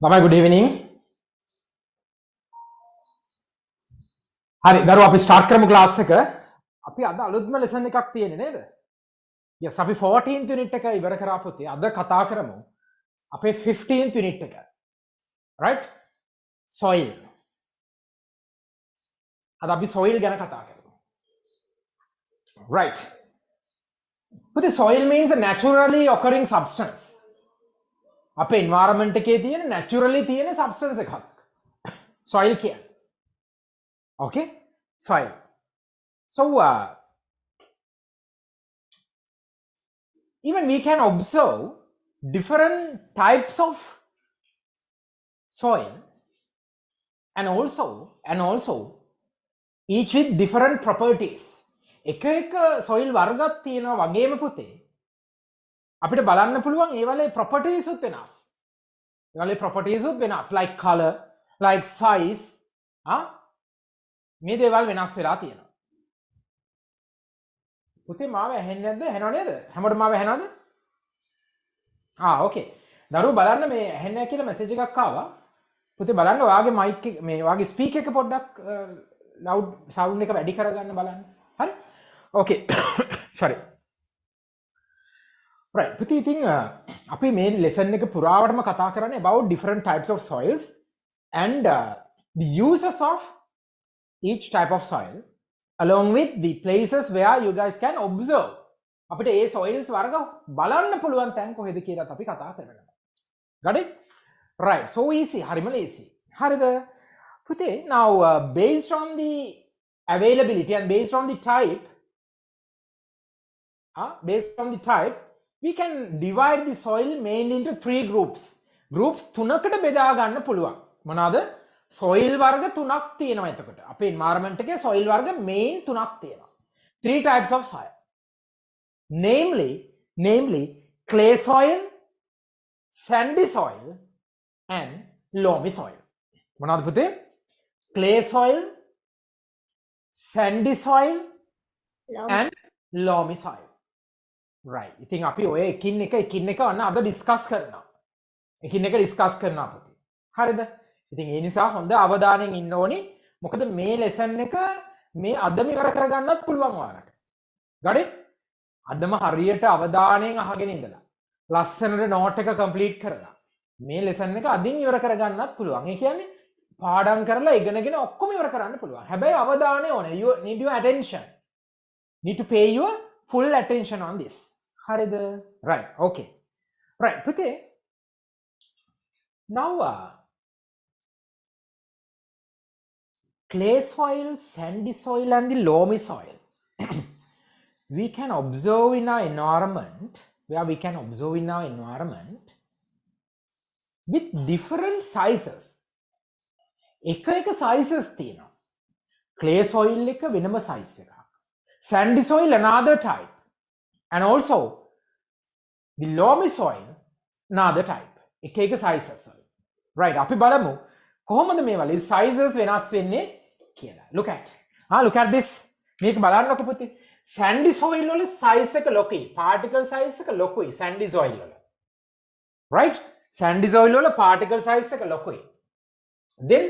Bye good evening. හරි දරුවෝ අපි ස්ටාර්ට් කරමු ක්ලාස් එක. අපි අද අලුත්ම ලෙසන් එකක් තියෙන්නේ නේද? yes අපි 14th unit එක ඉවර කරා පුතේ. අද කතා කරමු අපේ 15th unit එක. right? soil. අද අපි soil ගැන කතා කරමු. right. පුතේ soil means a naturally occurring substance. අපේ environment එකේ තියෙන naturally තියෙන substance එකක්. soil කියන්නේ. okay? soil. So even we can observe different types of soil and also each with different properties. එක soil වර්ගයක් තියෙනවා වගේම පුතේ අපිට බලන්න පුළුවන් ඒවලේ properties උත් වෙනස්. ඒවලේ properties උත් වෙනස් like color, like size, මේ දේවල් වෙනස් වෙලා තියෙනවා. පුතේ මාව ඇහෙන්නේ නැද්ද? ඇහෙනව නේද? හැමෝටම මාව ඇහෙනවද? ඕකේ. දරුවෝ බලන්න මේ ඇහෙන්නේ නැහැ කියලා මැසේජ් එකක් ආවා. පුතේ බලන්න ඔයාගේ මයික් එක මේ ඔයාගේ ස්පීකර් එක පොඩ්ඩක් ලවුඩ් සවුන්ඩ් එක වැඩි කරගන්න බලන්න. හරි? ඕකේ. sorry. right. පුතේ ඉතින් අපි මේ ලෙසන් එක පුරාවටම කතා කරන්නේ about different types of soils and the uses of each type of soil along with the places where you guys can observe. අපිට ඒ soils වර්ග බලන්න පුළුවන් තැන් කොහෙද කියලාත් අපි කතා කරනවා. got it? right. so easy. හරිම easy. හරිද? පුතේ now based on the availability and based on the type we can divide the soil mainly into three groups. groups තුනකට බෙදා ගන්න පුළුවන්. මොනවාද? soil වර්ග තුනක් තියෙනවා එතකොට. අපේ environment එකේ soil වර්ග main තුනක් තියෙනවා. Three types of soil. Namely clay soil, sandy soil and loamy soil. මොනවාද පුතේ? clay soil, sandy soil and loamy soil. right. ඉතින් අපි ඔය එකින් එක අන්න අද ඩිස්කස් කරනවා. එකින් එක ඩිස්කස් කරනවා පුතේ. හරිද? ඉතින් ඒ නිසා හොඳ අවධානයෙන් ඉන්න ඕනි. මොකද මේ ලෙසන් එක මේ අදම ඉවර කරගන්නත් පුළුවන් ඔයාලට. got it? අදම හරියට අවධානයෙන් අහගෙන ඉඳලා ලස්සනට නෝට් එක කම්ප්ලීට් කරලා මේ ලෙසන් එක අදින් ඉවර කරගන්නත් පුළුවන්. ඒ කියන්නේ පාඩම් කරලා ඉගෙනගෙන ඔක්කොම ඉවර කරන්න පුළුවන්. හැබැයි අවධානය ඕනේ. You need your attention. Need to pay your full attention on this. හරිද? right. okay. right. පුතේ now clay soil, sandy soil and the loamy soil we can observe in our environment with different sizes. එක sizes තියෙනවා. clay soil එක වෙනම size එකක්. sandy soil another type and also the loamy soil another type. එක sizes. right. අපි බලමු කොහොමද මේවල sizes වෙනස් වෙන්නේ කියලා. look at this. මේක බලන්නකො පුතේ. sandy soil වල size එක ලොකුයි. particle size එක ලොකුයි sandy soil වල. right? sandy soil වල particle size එක ලොකුයි. then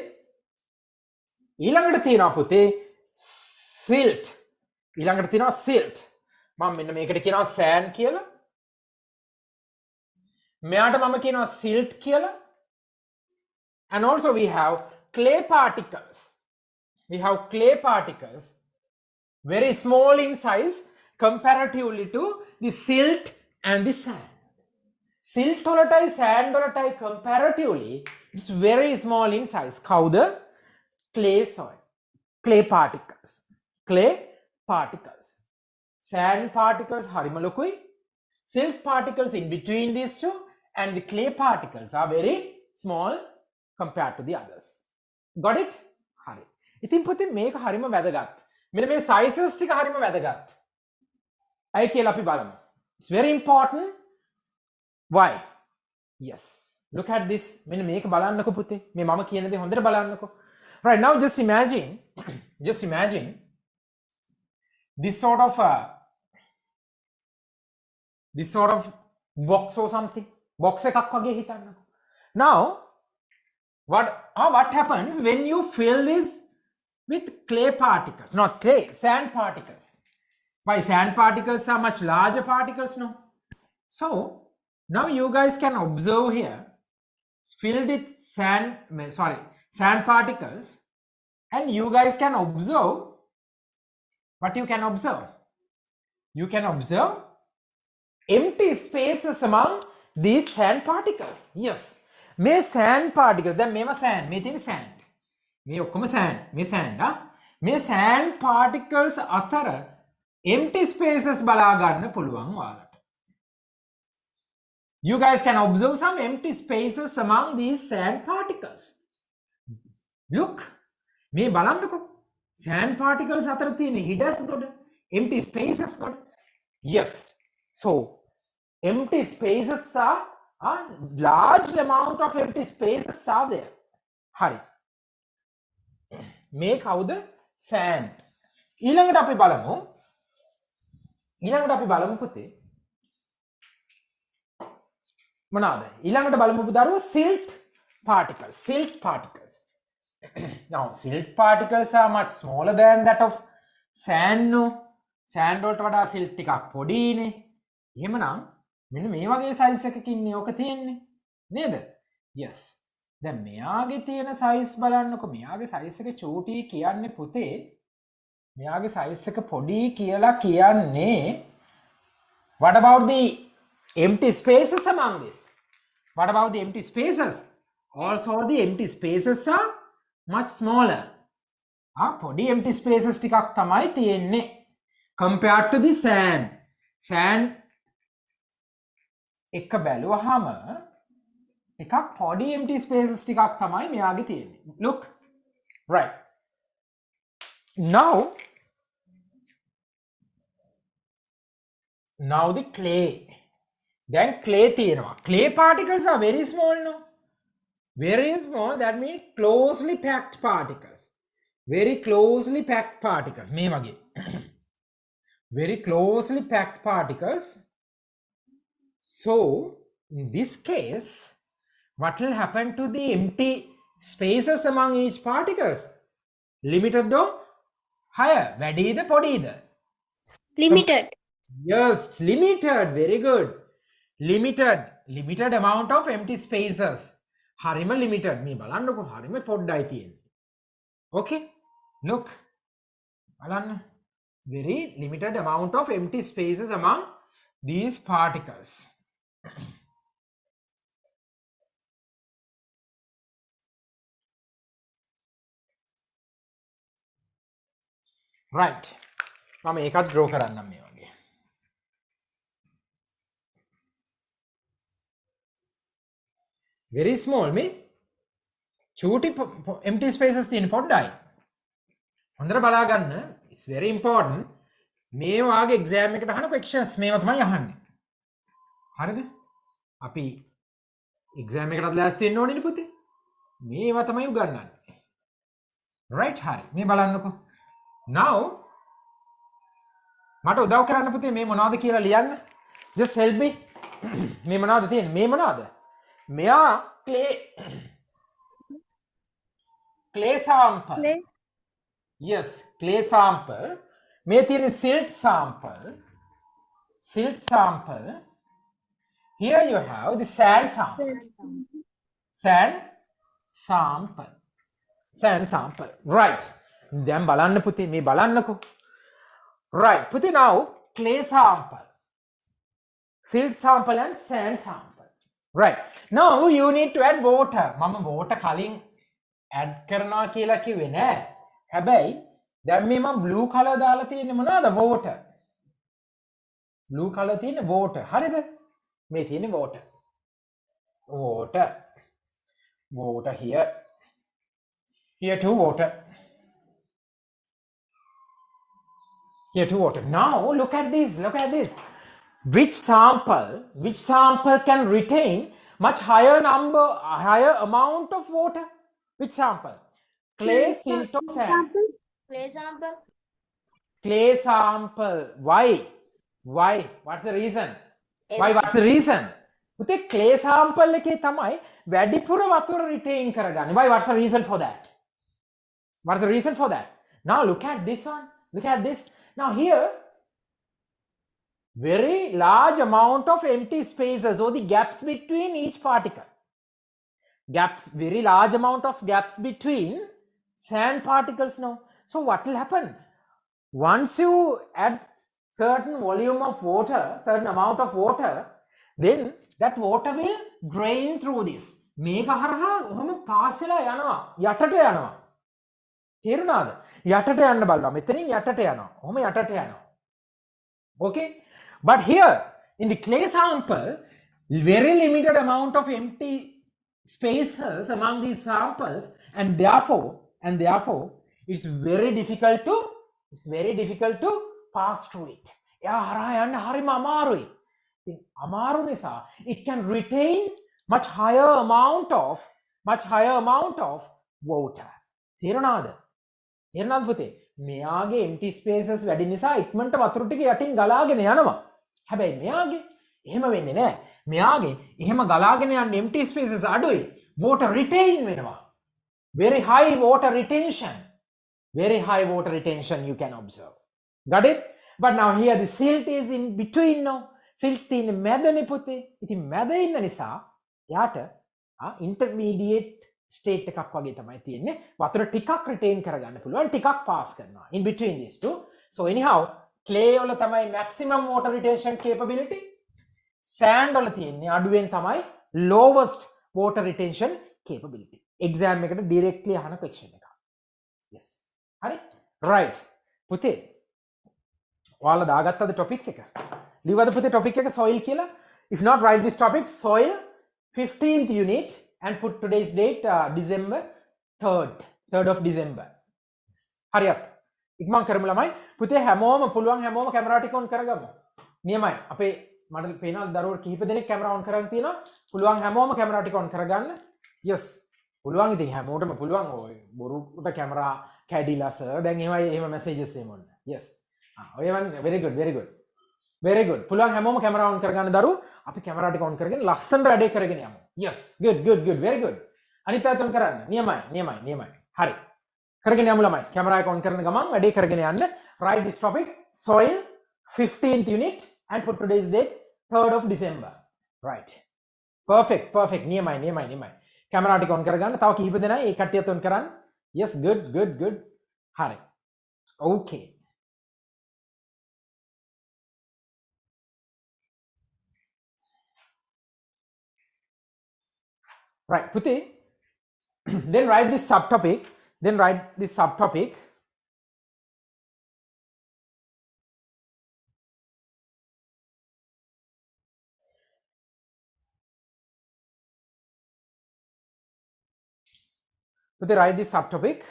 ඊළඟට තියෙනවා පුතේ silt. මම මෙන්න මේකට කියනවා sand කියලා. මෙයාට මම කියනවා silt කියලා. and also we have clay particles. Very small in size comparatively to the silt and the sand. Silt වලටයි sand වලටයි comparatively it's very small in size. කවුද? clay soil. clay particles. sand particles හරිම ලොකුයි. silt particles in between these two and the clay particles are very small compared to the others. got it? හරි. ඉතින් පුතේ මේක හරිම වැදගත්. මෙන්න මේ sizes ටික හරිම වැදගත්. අය කියලා අපි බලමු. It's very important. Why? Yes. Look at this. මෙන්න මේක බලන්නකො පුතේ. මේ මම කියන දේ හොඳට බලන්නකො. Right now just imagine this sort of box or something. Box එකක් වගේ හිතන්න. Now what happens when you fill this with clay particles? Not clay, sand particles. Why sand particles are much larger particles, no? So now you guys can observe here, filled with sand particles, and you guys can observe what you can observe. You can observe empty spaces among these sand particles. Yes, මේ sand particles, දැන් මේවා sand, මේ තියෙන sand, මේ ඔක්කොම sand, මේ sand මේ sand particles අතර empty spaces බලා ගන්න පුළුවන් ඔයාලට. You guys can observe some empty spaces among these sand particles. Look, මේ බලන්නකෝ, sand particles අතර තියෙන හිඩස් කොට, empty spaces කොට. Yes, so empty spaces are a large amount of empty spaces are there. හරි, මේ කවුද? sand. ඊළඟට අපි බලමු පුතේ මොනවාද? ඊළඟට බලමු පුතාරෝ silt particles. Now silt particles are much smaller than that of sand. No, sand වලට වඩා silt ටිකක් පොඩිනේ. එහෙමනම් මෙන්න මේ වගේ size එකකින් ඕක තියෙන්නේ නේද? Yes. දැන් මෙයාගේ තියෙන size බලන්නකො. මෙයාගේ size එක චූටි කියන්නේ පුතේ. මෙයාගේ size එක පොඩි කියලා කියන්නේ. What about the empty spaces among this? What about the empty spaces? Also the empty spaces are much smaller. පොඩි empty spaces ටිකක් තමයි තියෙන්නේ compared to the sand. Sand එක බැලුවහම එකක් පොඩි empty spaces ටිකක් තමයි මෙයාගේ තියෙන්නේ. Look, right. Now the clay. Then clay තියෙනවා. Clay particles are very small, no? Very small, that means closely packed particles. Very closely packed particles. මේ වගේ. Very closely packed particles. So in this case, what will happen to the empty spaces among each particles? Limited or higher? වැඩිද පොඩිද? Limited. Yes, limited. Very good. Limited amount of empty spaces. හරිම limited. මේ බලන්නකො හරිම පොඩ්ඩයි තියෙන්නේ. Okay, look, බලන්න. Very limited amount of empty spaces among these particles. Right. මම ඒකත් draw කරන්නම් මේ වගේ. Very small මේ චූටි empty spaces තියෙන පොඩ්ඩයි. හොඳට බලා ගන්න. It's very important. මේ වාගේ exam එකට අහන questions මේවා තමයි අහන්නේ. හරිද? අපි exam එකටත් ලෑස්ති වෙන්න ඕනේ නේ පුතේ. මේවා තමයි උගන්වන්නේ. Right, හරි. මේ බලන්නකෝ. Now මට උදව් කරන්න පුතේ මේ මොනවද කියලා ලියන්න. Just help me. මේ මොනවද තියෙන්නේ? මේ මොනවද? මෙයා clay sample. Clay. Yes, clay sample. මේ තියෙන silt sample. Here you have the sand sample. Sand sample. Right. දැන් බලන්න පුතේ මේ බලන්නකෝ. Right. පුතේ now clay sample, silt sample and sand sample. Right. Now you need to add water. මම water කලින් add කරනවා කියලා කිව්වේ නෑ. හැබැයි දැන් මේ මම blue color දාලා තියෙන්නේ මොනවාද? water. Blue color තියෙන්නේ water. හරිද? මේ තියෙන්නේ water. Water here. Here too water. Here too water. Now look at this. Which sample can retain much higher amount of water? Which sample? Clay, silt or sand? Clay sample. Why? What's the reason? Why? What's the reason? පුතේ clay sample එකේ තමයි වැඩිපුර වතුර retain කරගන්නේ. Why? What's the reason for that? What's the reason for that? Now look at this one. Look at this. Now here, very large amount of empty spaces or the gaps between each particle. Gaps, very large amount of gaps between sand particles now. So what will happen? Once you add certain volume of water, certain amount of water, then that water will drain through this. මේක හරහා ඔහම pass වෙලා යනවා යටට යනවා. තේරුණාද? යටට යන්න බලන්න. මෙතනින් යටට යනවා. ඔහම යටට යනවා. Okay? But here in the clay sample, very limited amount of empty spaces among these samples, and therefore it's very difficult to pass through it. එයා හරහා යන්න හරිම අමාරුයි. ඉතින් අමාරු නිසා it can retain much higher amount of water. තේරුණාද? තේරුණාද පුතේ? මෙයාගේ empty spaces වැඩි නිසා ඉක්මනට වතුර ටික යටින් ගලාගෙන යනවා. හැබැයි මෙයාගේ එහෙම වෙන්නේ නැහැ. මෙයාගේ එහෙම ගලාගෙන යන empty spaces අඩුයි. Water retain වෙනවා. Very high water retention you can observe. Got it? But now here the silt is in between now. Silt in මැදනේ පුතේ. ඉතින් මැද ඉන්න නිසා යාට intermediate state එකක් වගේ තමයි තියෙන්නේ. වතුර ටිකක් retain කරගන්න පුළුවන්, ටිකක් pass කරනවා in between these two. So anyhow, clay වල තමයි maximum water retention capability. Sand වල තියෙන්නේ අඩුවෙන් තමයි lowest water retention capability. Exam එකට directly අහන question එක. Yes. හරි? Right. පුතේ ඔයාලා දාගත්තද topic එක? ලියවද පුතේ topic එක soil කියලා? If not, write this topic soil 15th unit and put today's date December 3rd of December. Hurry up. ඉක්මන් කරමු ළමයි. පුතේ හැමෝම පුළුවන් හැමෝම කැමරා ටික on කරගමු. නියමයි. අපේ මට පේනවා දරුවෝ කිහිප දෙනෙක් කැමරා on කරන් තියෙනවා. පුළුවන් හැමෝම කැමරා ටික on කරගන්න. Yes. පුළුවන් ඉතින් හැමෝටම පුළුවන් ඔය බොරුට කැමරා කැඩිලා සර් දැන් එහෙම messages එමු ඔන්න. Yes. ඔය වань very good. පුළුවන් හැමෝම කැමරා on කරගන්න දරුවෝ. අපි කැමරා ටික on කරගෙන ලස්සනට වැඩේ කරගෙන යමු. Yes. Good. Very good. අනිත් පැත්තට on කරන්න. නියමයි. හරි. කරගෙන යමු ළමයි. කැමරා එක on කරන ගමන් වැඩේ කරගෙන යන්න. Write this topic soil 15th unit and put today's date 3rd of December. Right. Perfect. නියමයි. කැමරා ටික on කරගන්න. තව කිහිප දෙනා ඒ කට්ටියත් on කරන්න. Yes. Good. හරි. Okay. Right, Puti, then write this subtopic. Puti, write this subtopic.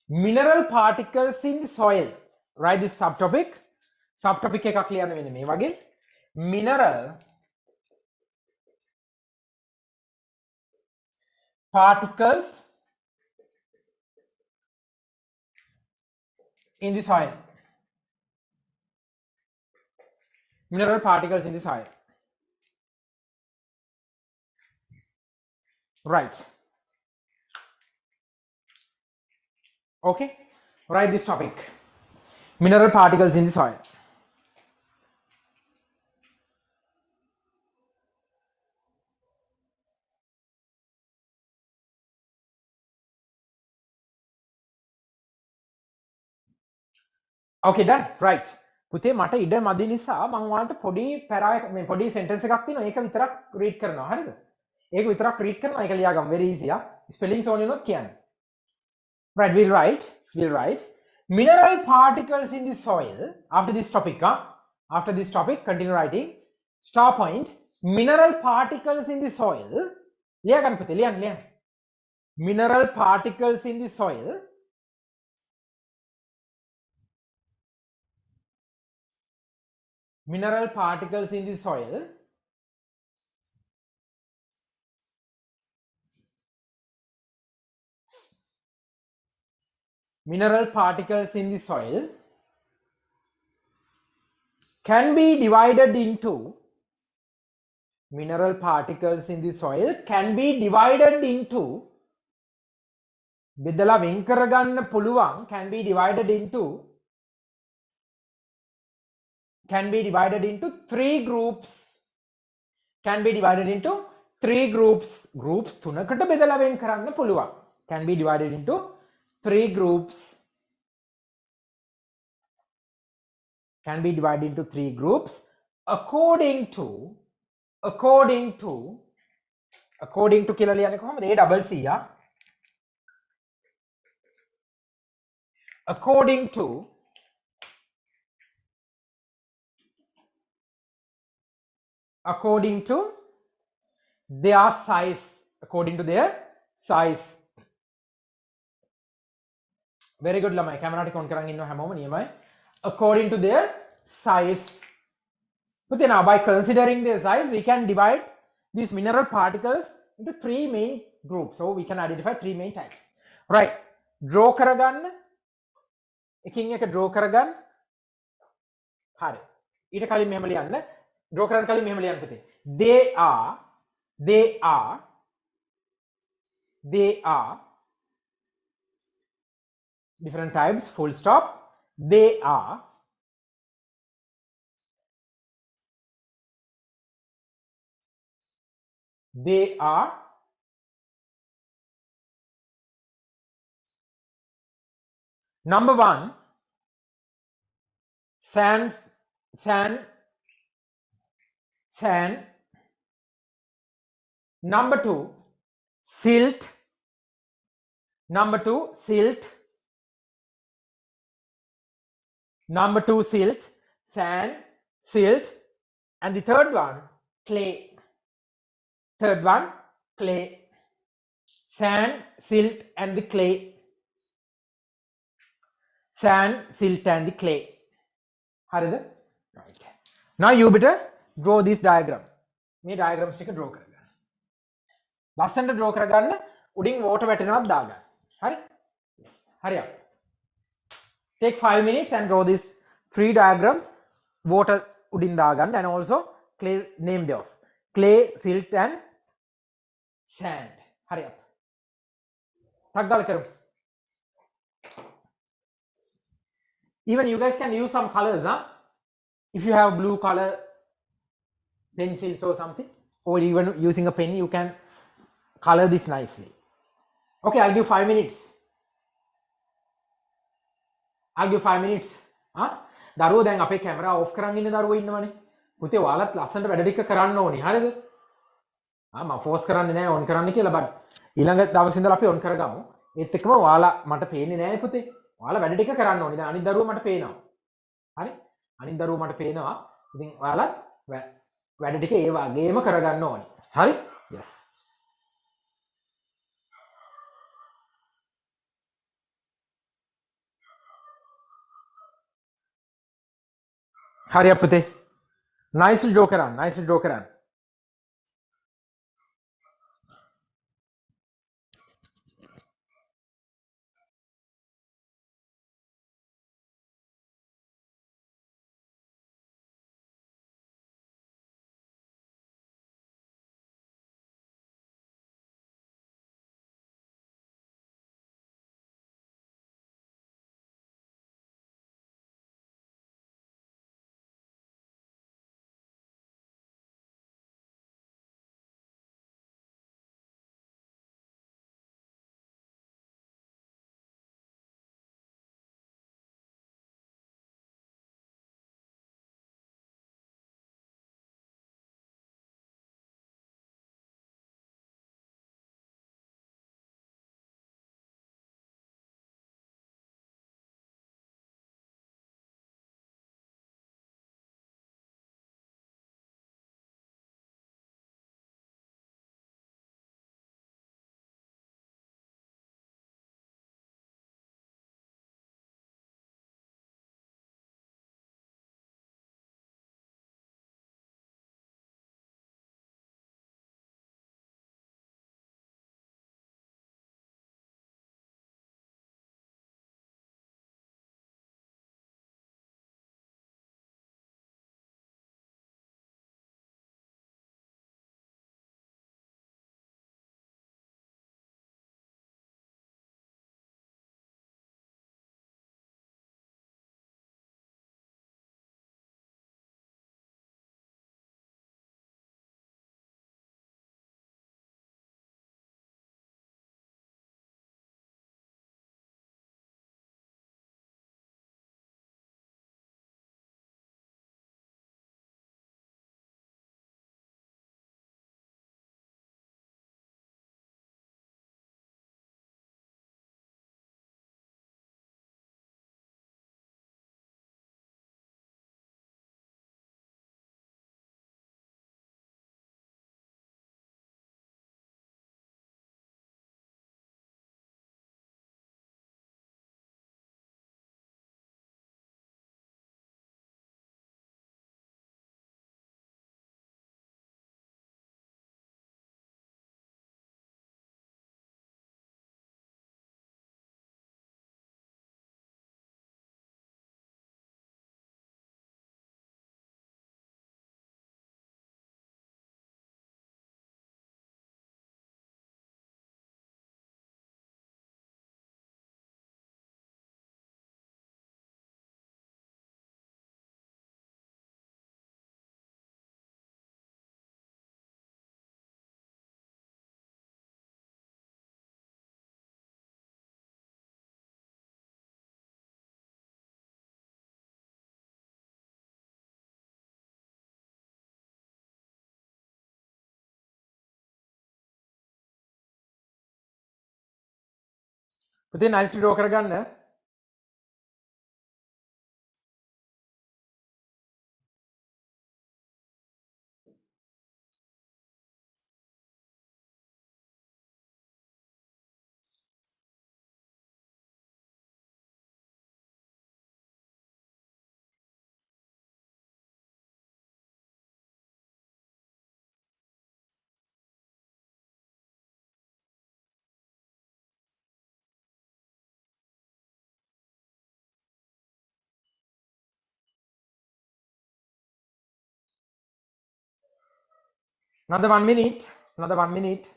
Mineral particles in the soil. Write this subtopic. Subtopic එකක් ලියන්න වෙන්නේ මේ වගේ. Mineral particles in the soil. Mineral particles in the soil. Right. Okay, write this topic. Mineral particles in the soil. Okay, done. Right. පුතේ මට ඉඩ මදි නිසා මම ඔයාලට පොඩි පොඩි sentence එකක් තියෙනවා. ඒක විතරක් read කරනවා. හරිද? ඒක විතරක් read කරනවා. ඒක ලියාගමු. Very easy. Spellings only not කියන්නේ. Right, we'll write mineral particles in the soil. After this topic, continue writing. Star point, mineral particles in the soil. Liyan. Mineral particles in the soil mineral particles in the soil can be divided into බෙදලා වෙන් කරගන්න පුළුවන් can be divided into three groups groups තුනකට බෙදලා වෙන් කරන්න පුළුවන් can be divided into three groups according to කියලා ලියන්නේ කොහොමද A double C according to their size very good ළමයි කැමරා ටික on කරන් ඉන්නවා හැමෝම නියමයි according to their size but now by considering their size we can divide these mineral particles into three main groups so we can identify three main types right draw කරගන්න එකින් එක draw කරගන්න හරි ඊට කලින් මෙහෙම ලියන්න draw කරන්න කලින් මෙහෙම ලියන්න පුතේ they are different types full stop they are number 1 sand number 2 silt number 2 sand silt and the third one clay sand silt and the clay හරිද right now you better draw this diagram මේ diagrams ටික draw කරගන්න ලස්සනට draw කරගන්න උඩින් water වැටෙනවත් දාගන්න හරි yes hurry up take 5 minutes and draw these three diagrams water උඩින් දාගන්න and also clay name those clay silt and sand hurry up ටක් ගාලා කරමු even you guys can use some colors if you have blue color pencils or something or even using a pen you can color this nicely okay I'll give 5 minutes දරුවෝ දැන් අපේ camera of කරන් ඉන්න දරුවෝ ඉන්නවනේ පුතේ ඔයාලත් ලස්සනට වැඩ ටික කරන්න ඕනේ හරිද මම ෆෝස් කරන්නේ නැහැ ඔන් කරන්න කියලා බත් ඊළඟ දවසේ ඉඳලා අපි ඔන් කරගමු ඒත් එක්කම ඔයාලා මට පේන්නේ නැහැ පුතේ ඔයාලා වැඩ ටික කරන්න ඕනේ දැන් අනිත් දරුවෝ මට පේනවා හරි අනිත් දරුවෝ මට පේනවා ඉතින් ඔයාලා වැඩ ටික ඒ වගේම කරගන්න ඕනේ හරි yes hurry up පුතේ nicely draw කරන්න පුතේ nicely draw කරගන්න. Another 1 minute. Another 1 minute.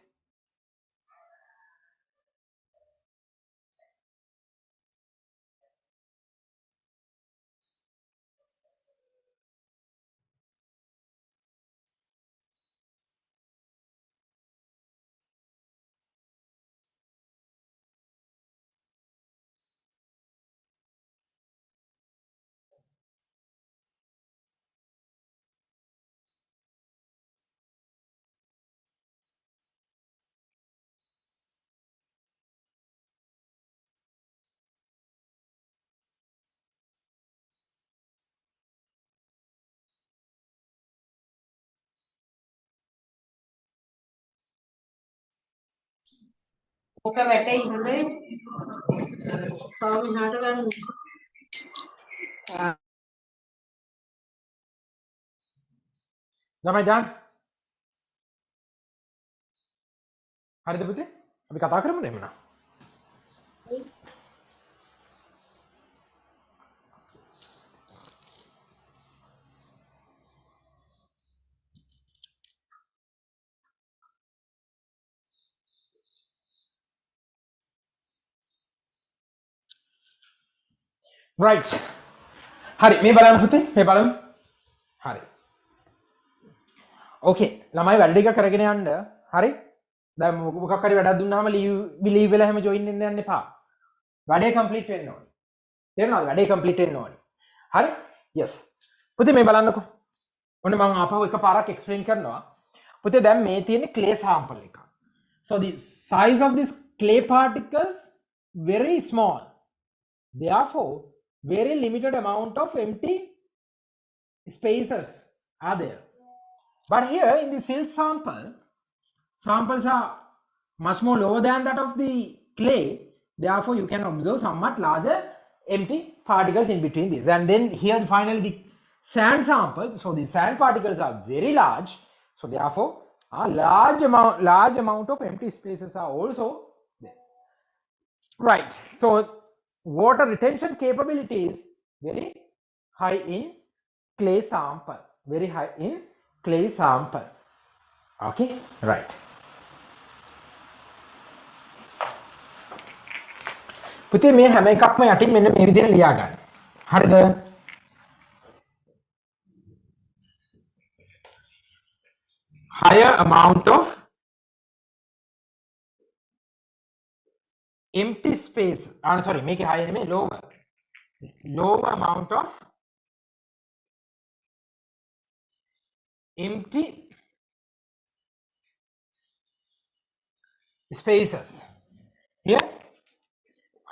Oke, bete ඉන්නේ. සාමි හාට ගන්න. ළමයි done. හරිද පුතේ? අපි කතා කරමුද එහෙමනම්? right. හරි මේ බලන්න පුතේ මේ බලමු. හරි. ඕකේ ළමයි වැඩ ටික කරගෙන යන්න. හරි. දැන් මොකක් හරි වැඩක් දුන්නාම ලීව් වෙලා හැම ජොයින් වෙන්න යන්න එපා. වැඩේ කම්ප්ලීට් වෙන්න ඕනේ. තේරෙනවද? වැඩේ කම්ප්ලීට් වෙන්න ඕනේ. හරි? yes. පුතේ මේ බලන්නකෝ. ඔන්න මම ආපහු එකපාරක් එක්ස්ප්ලেইন කරනවා. පුතේ දැන් මේ තියෙන්නේ clay sample එක. So the size of this clay particles very small. Therefore, very limited amount of empty spaces are there. But here in the silt sample, samples are much more lower than that of the clay. Therefore, you can observe somewhat larger empty particles in between these. And then here finally the sand sample. So the sand particles are very large. So therefore, a large amount of empty spaces are also there. Right. So water retention capability is very high in clay sample. Very high in clay sample. Okay. Right. පුතේ මේ හැම එකක්ම යටින් මෙන්න මේ විදිහට ලියා ගන්න. හරිද? Higher amount of empty space. Sorry, make it higher නෙමෙයි lower. Lower amount of empty spaces. Here,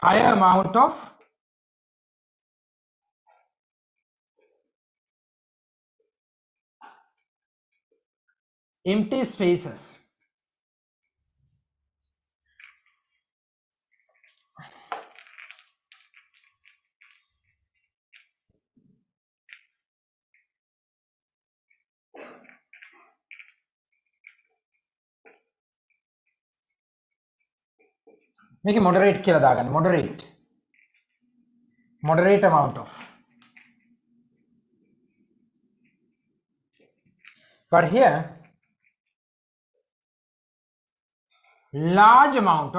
higher amount of empty spaces. Make it moderate කියලා දාගන්න. Moderate amount of. But here, large amount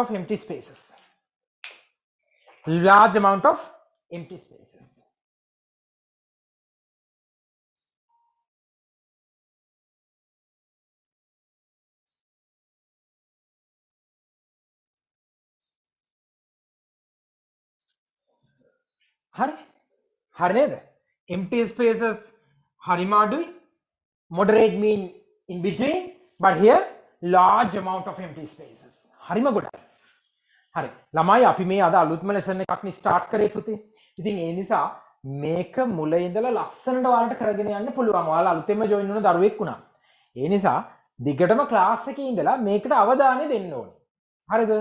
of empty spaces. Large amount of empty spaces. හරි නේද? empty spaces harima adui, moderate mean in between, but here large amount of empty spaces harima godai. හරි ළමයි අපි මේ අද අලුත්ම lesson එකක් නේ ස්ටාර්ට් කරේ පුතේ. ඉතින් ඒ නිසා මේක මුල ඉඳලා ලස්සනට ඔයාලට කරගෙන යන්න පුළුවන්. ඔයාලා අලුතෙන්ම ජොයින් වුණ දරුවෙක් වුණා. ඒ නිසා දිගටම ක්ලාස් එකේ ඉඳලා මේකට අවධානය දෙන්න ඕනේ. හරිද?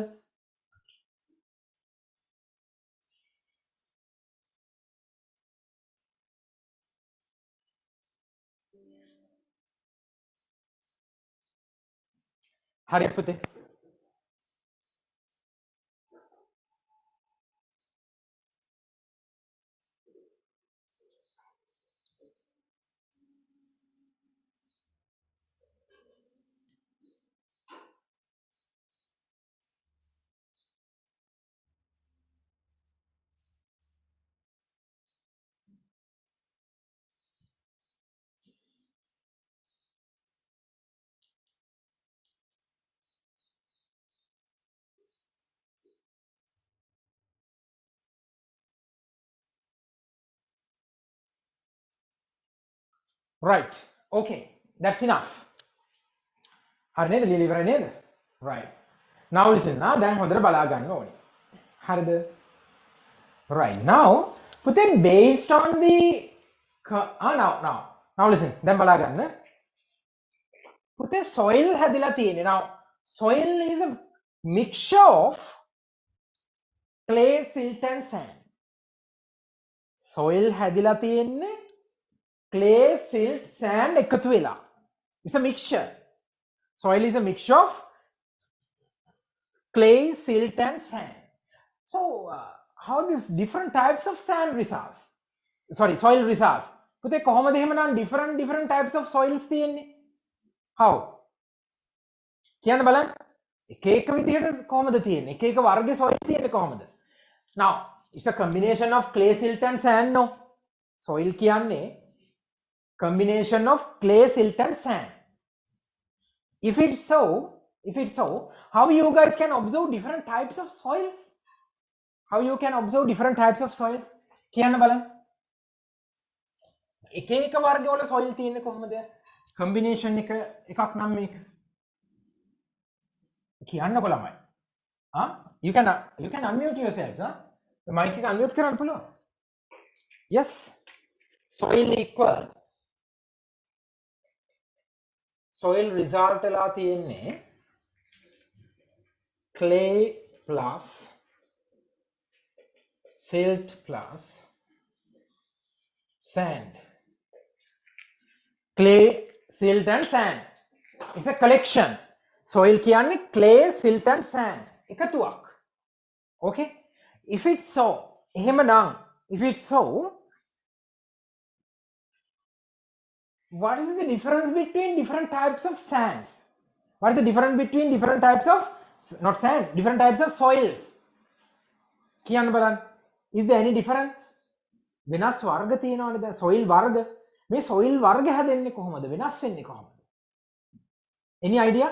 හරි පුතේ. Right. Okay. That's enough. හරි නේද? ලියලා ඉවරයි නේද? Right. Now listen. දැන් හොඳට බලා ගන්න ඕනේ. හරිද? Right. Now put it based on the now listen. දැන් බලා ගන්න. put it soil හැදිලා තියෙන්නේ. Now soil is a mixture of clay, silt and sand. soil හැදිලා තියෙන්නේ clay, silt, sand එකතු වෙලා. It's a mixture. Soil is a mixture of clay, silt and sand. So how these different types of sand resides? Sorry, soil resides. පුතේ කොහොමද එහෙමනම් different types of soils තියෙන්නේ? How? කියන්න බලන්න. එක එක විදිහට කොහොමද තියෙන්නේ? එක එක වර්ගයේ soil තියෙන්නේ කොහොමද? Now, it's a combination of clay, silt and sand no. Soil කියන්නේ combination of clay, silt and sand. If it's so, how you guys can observe different types of soils? How you can observe different types of soils? කියන්න බලන්න. එක එක වර්ගවල soil තියෙන්නේ කොහොමද? combination එකක් නම් මේක. කියන්නකො ළමයි. You can unmute yourselves, The mic එක unmute කරන්න පුළුවන්. Yes. Soil equal soil result ලා තියෙන්නේ clay plus silt plus sand. Clay, silt and sand. It's a collection. Soil කියන්නේ clay, silt and sand. එකතුවක්. Okay? If it's so, එහෙමනම් if it's so, what is the difference between different types of sands? What is the difference between different types of, not sand, different types of soils? කියන්න බලන්න. Is there any difference? වෙනස් වර්ග තියෙනවනේ දැන් soil වර්ග. මේ soil වර්ග හැදෙන්නේ කොහොමද? වෙනස් වෙන්නේ කොහොමද? Any idea?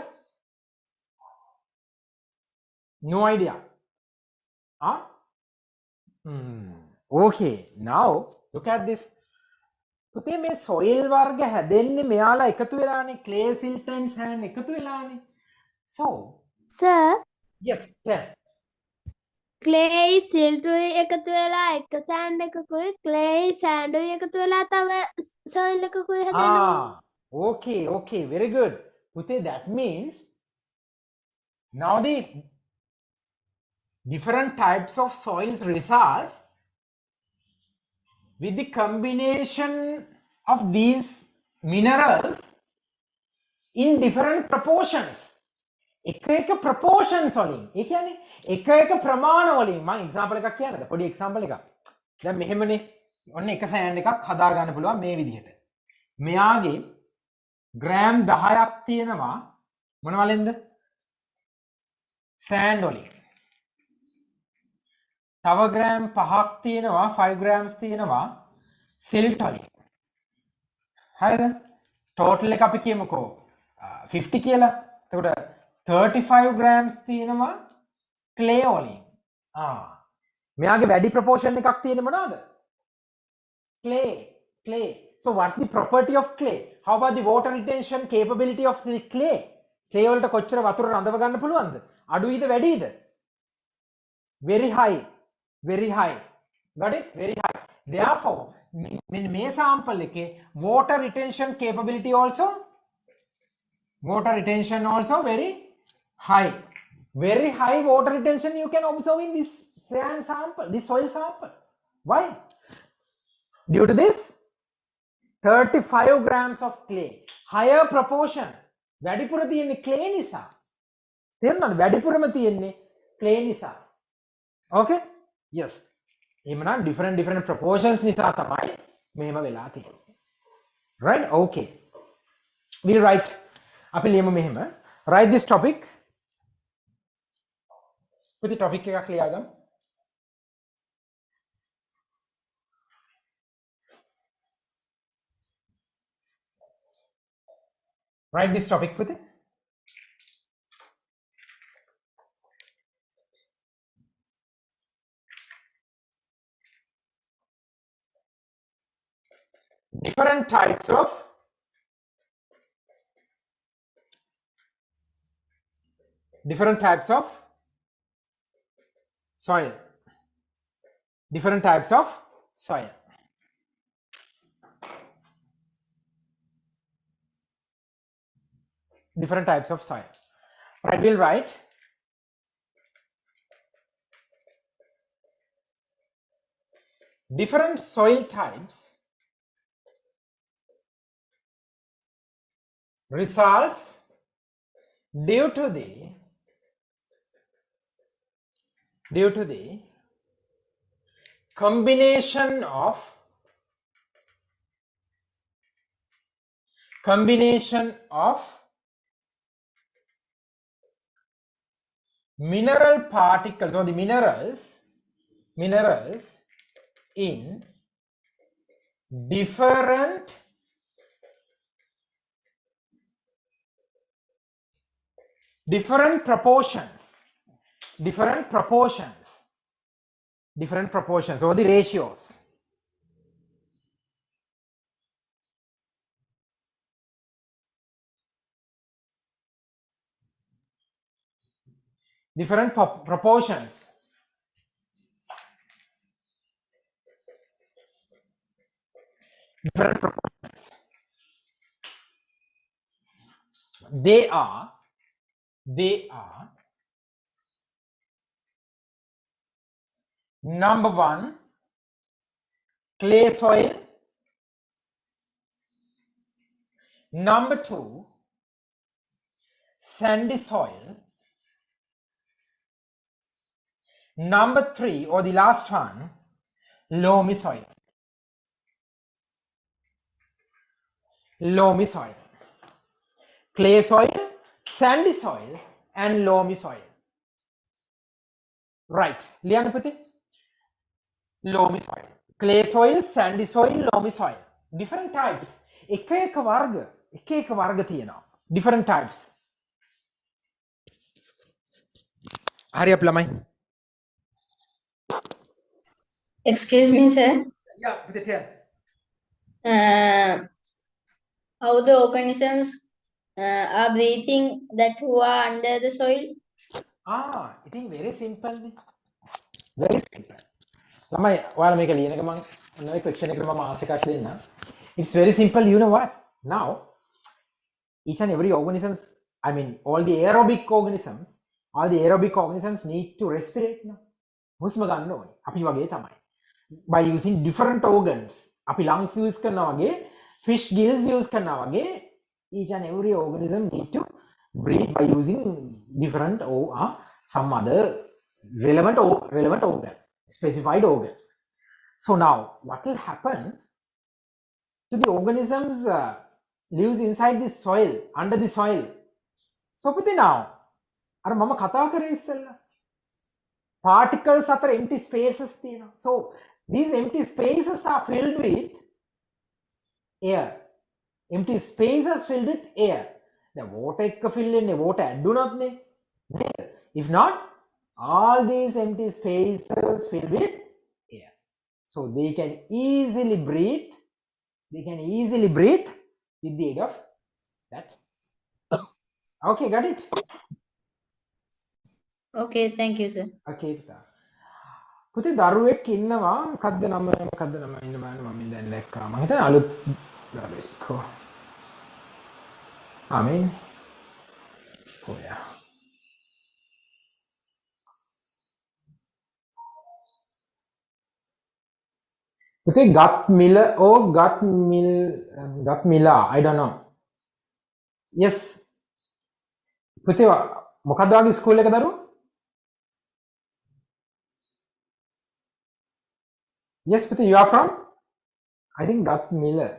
No idea. Okay, now look at this. පුතේ මේ soil වර්ග හැදෙන්නේ මෙයාලා එකතු වෙලානේ clay, silt and sand එකතු වෙලානේ. So, Sir, yes, tell. clay silt එකතු වෙලා එක sand එකකුයි clay sand එකතු වෙලා තව soil එකකුයි හැදෙනවා. Okay, very good. පුතේ that means now the different types of soils results with the combination of these minerals in different proportions. එක proportions වලින්. ඒ කියන්නේ එක ප්‍රමාණ වලින්. මම example එකක් කියන්නද? පොඩි example එකක්. දැන් මෙහෙමනේ ඔන්න එක sand එකක් හදා ගන්න පුළුවන් මේ විදිහට. මෙයාගේ ග්‍රෑම් 10ක් තියෙනවා මොන වලින්ද? sand වලින්. තව ග්‍රෑම් 5ක් තියෙනවා 5 grams තියෙනවා silt වලින්. හරිද? total එක අපි කියමුකෝ 50 කියලා. එතකොට 35 grams තියෙනවා clay වලින්. මෙයාගේ වැඩි proportion එකක් තියෙන්නේ මොනවාද? clay. Clay. So what's the property of clay? How about the water retention capability of the clay? Clay වලට කොච්චර වතුර රඳව ගන්න පුළුවන්ද? අඩුයිද වැඩිද? Very high. Very high. Got it? Very high. Therefore, මේ sample එකේ water retention capability also very high. Very high water retention you can observe in this sand sample, this soil sample. Why? Due to this 35 grams of clay. Higher proportion. වැඩිපුර තියෙන්නේ clay නිසා. තේරුණාද? වැඩිපුරම තියෙන්නේ clay නිසා. Okay? Yes. එහෙමනම් different proportions නිසා තමයි මෙහෙම වෙලා තියෙන්නේ. Right? Okay. We'll write. අපි ලියමු මෙහෙම. Write this topic. පුතේ topic එකක් ලියාගමු. Write this topic with it. Different types of soil. Different types of soil. Different types of soil. Right, we'll write different soil types results due to the combination of mineral particles or the minerals in different proportions or the ratios. Different proportions. They are number 1, clay soil. Number 2, sandy soil. Number 3, or the last one, loamy soil. Loamy soil. Clay soil, sandy soil, and loamy soil. Right. Lianapati? Loamy soil. Clay soil, sandy soil, loamy soil. Different types. එක එක වර්ග තියෙනවා. Different types. හරි අප ළමයි. Excuse me, sir. Yeah, with the tail. How the organisms are breathing that who are under the soil? I think very simple. Very simple. ළමයි ඔයාලා මේක ලියන එක මම ඔන්න question එකට මම ආන්සර් එකක් දෙන්න. It's very simple. You know what? Now each and every organisms, I mean all the aerobic organisms need to respirate now. හුස්ම ගන්න ඕනේ. අපි වගේ තමයි. By using different organs. අපි lungs use කරනවා වගේ, fish gills use කරනවා වගේ, each and every organism need to breathe by using different or some other relevant organ, specified organ. So now what will happen to the organisms lives inside the soil, under the soil? So පුතේ now අර මම කතා කරේ ඉස්සෙල්ලා particles අතර empty spaces තියෙනවා. So these empty spaces are filled with air. Empty spaces filled with air. The water එක fill වෙන්නේ water add වුණොත් නේ. If not, all these empty spaces filled with air. So they can easily breathe We can easily breathe with the aid of that. Okay, got it? Okay, thank you, sir. Okay. පුතේ දරුවෙක් ඉන්නවා මොකද්ද නම ඉන්න බලන්න මම දැන් දැක්කා මම හිතන්නේ අලුත් දරුවෙක් ආමෙන් ඔයා පුතේ got Miller or got Miller I don't know yes පුතේ මොකද්ද වගේ ස්කූල් එක දරුවෝ yes පුතේ you are from I think got Miller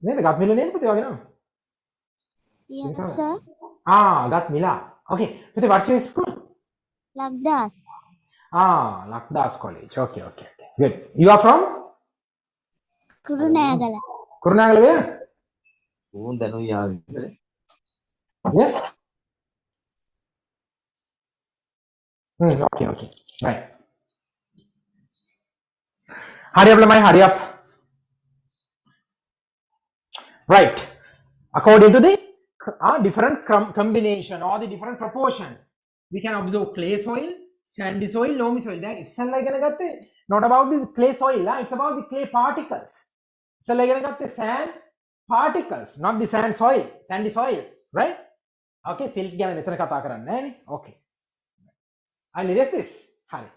නේද got Miller නේද පුතේ වගේ නම Yes, sir. got Miller okay පුතේ what's your school Lagdas. Lakdas College okay good you are from Kurunegala. Kurunegala where yes okay right hurry up Lamai hurry up right according to the different combination or the different proportions we can observe clay soil sandy soil loamy soil that is not about this clay soil it's about the clay particles sand particles not the sandy soil right okay silk ගැන මෙතන කතා කරන්නේ නෑනේ okay I'll erase this හරි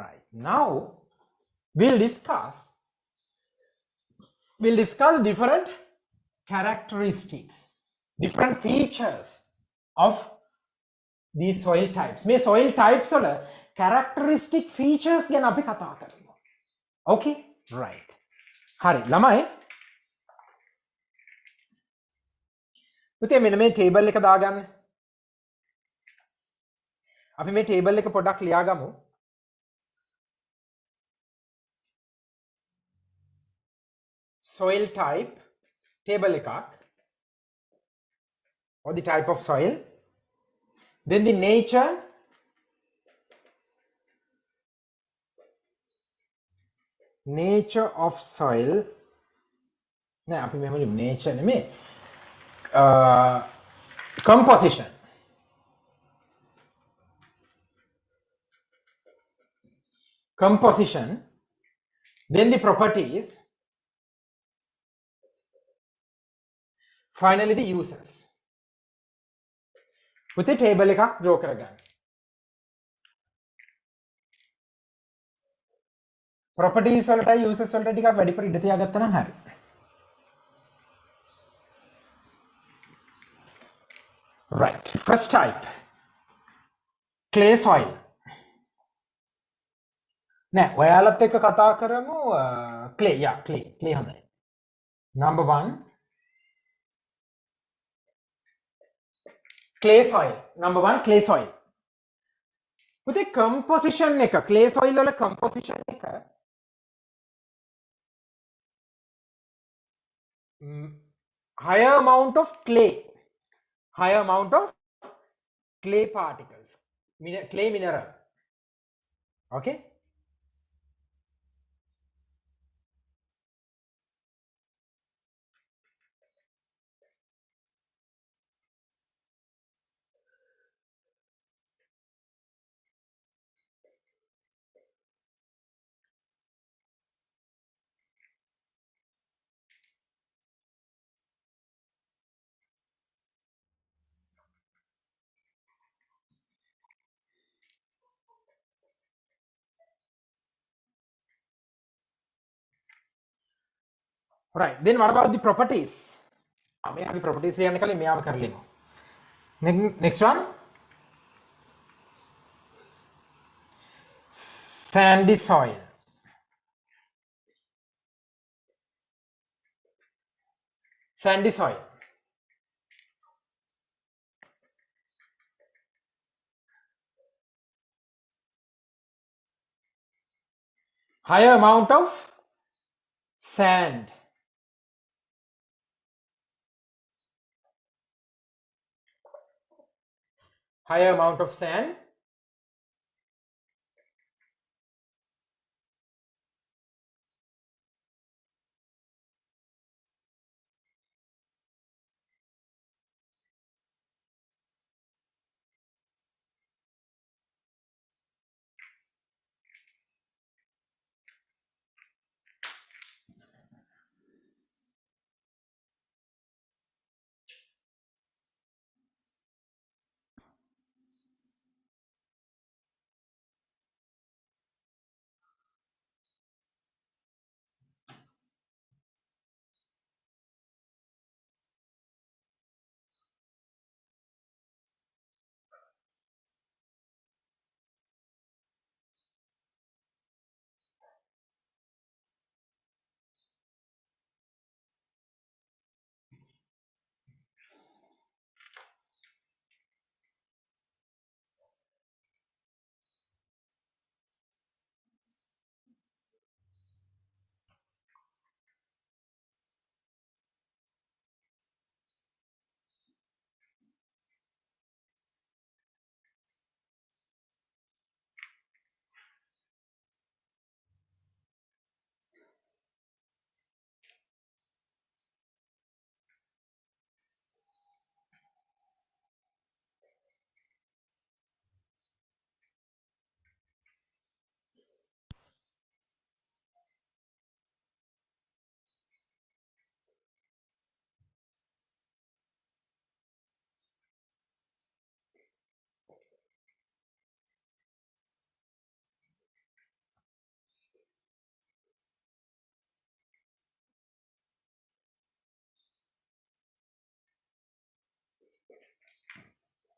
right now we'll discuss different characteristics different features of these soil types මේ soil types වල characteristic features ගැන අපි කතා කරනවා okay right හරි ළමයි පුතේ මෙන්න මේ ටේබල් එක දාගන්න අපි මේ ටේබල් එක පොඩ්ඩක් ලියාගමු soil type table එකක් or the type of soil then the nature of soil නෑ අපි මෙහෙම ලියමු nature නෙමෙයි composition then the properties finally the uses පුතේ table එකක් draw කරගන්න properties වලට uses වලට ටිකක් වැඩිපුර ඉඳ තියාගත්තා නම් හරි right first type clay soil නෑ ඔයාලත් එක්ක කතා කරමු clay හොඳයි number 1 clay soil පුතේ composition එක clay soil වල composition එක higher amount of clay particles clay mineral okay right then what about the properties මේ අපි properties ලියන්න කලින් මෙයාව කරලිමු next one sandy soil higher amount of sand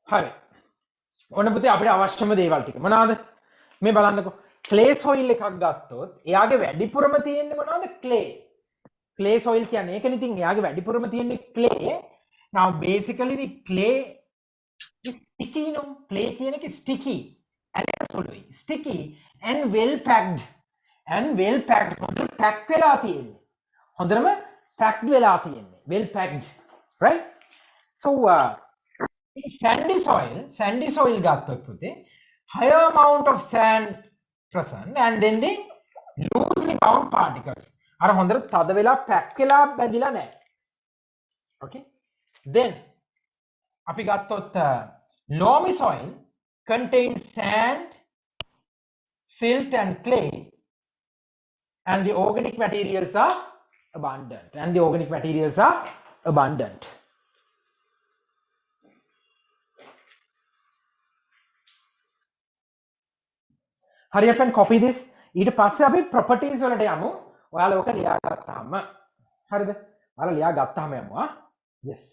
හරි. ඔන්න පුතේ අපිට අවශ්‍යම දේවල් ටික මොනවාද? මේ බලන්නකෝ. clay soil එකක් ගත්තොත් එයාගේ වැඩිපුරම තියෙන්නේ මොනවද? clay. clay soil කියන්නේ ඒකනේ. ඉතින් එයාගේ වැඩිපුරම තියෙන්නේ clay. now basically the clay is sticky no. clay කියන එක sticky. ඇලසොලුයි. sticky and well packed. and well packed. හොඳට pack වෙලා තියෙන්නේ. හොඳටම packed වෙලා තියෙන්නේ. well packed. right? So sandy soil ගත්තොත් පුතේ higher amount of sand present and then the loosely bound particles අර හොඳට තද වෙලා pack වෙලා බැඳිලා නැහැ. okay, then අපි ගත්තොත් loamy soil contains sand, silt and clay and the organic materials are abundant. Hurry up and copy this. ඊට පස්සේ අපි properties වලට යමු. ඔයාලා ඔක ලියා ගත්තාම හරිද? ඔයාලා ලියා ගත්තාම යමු yes.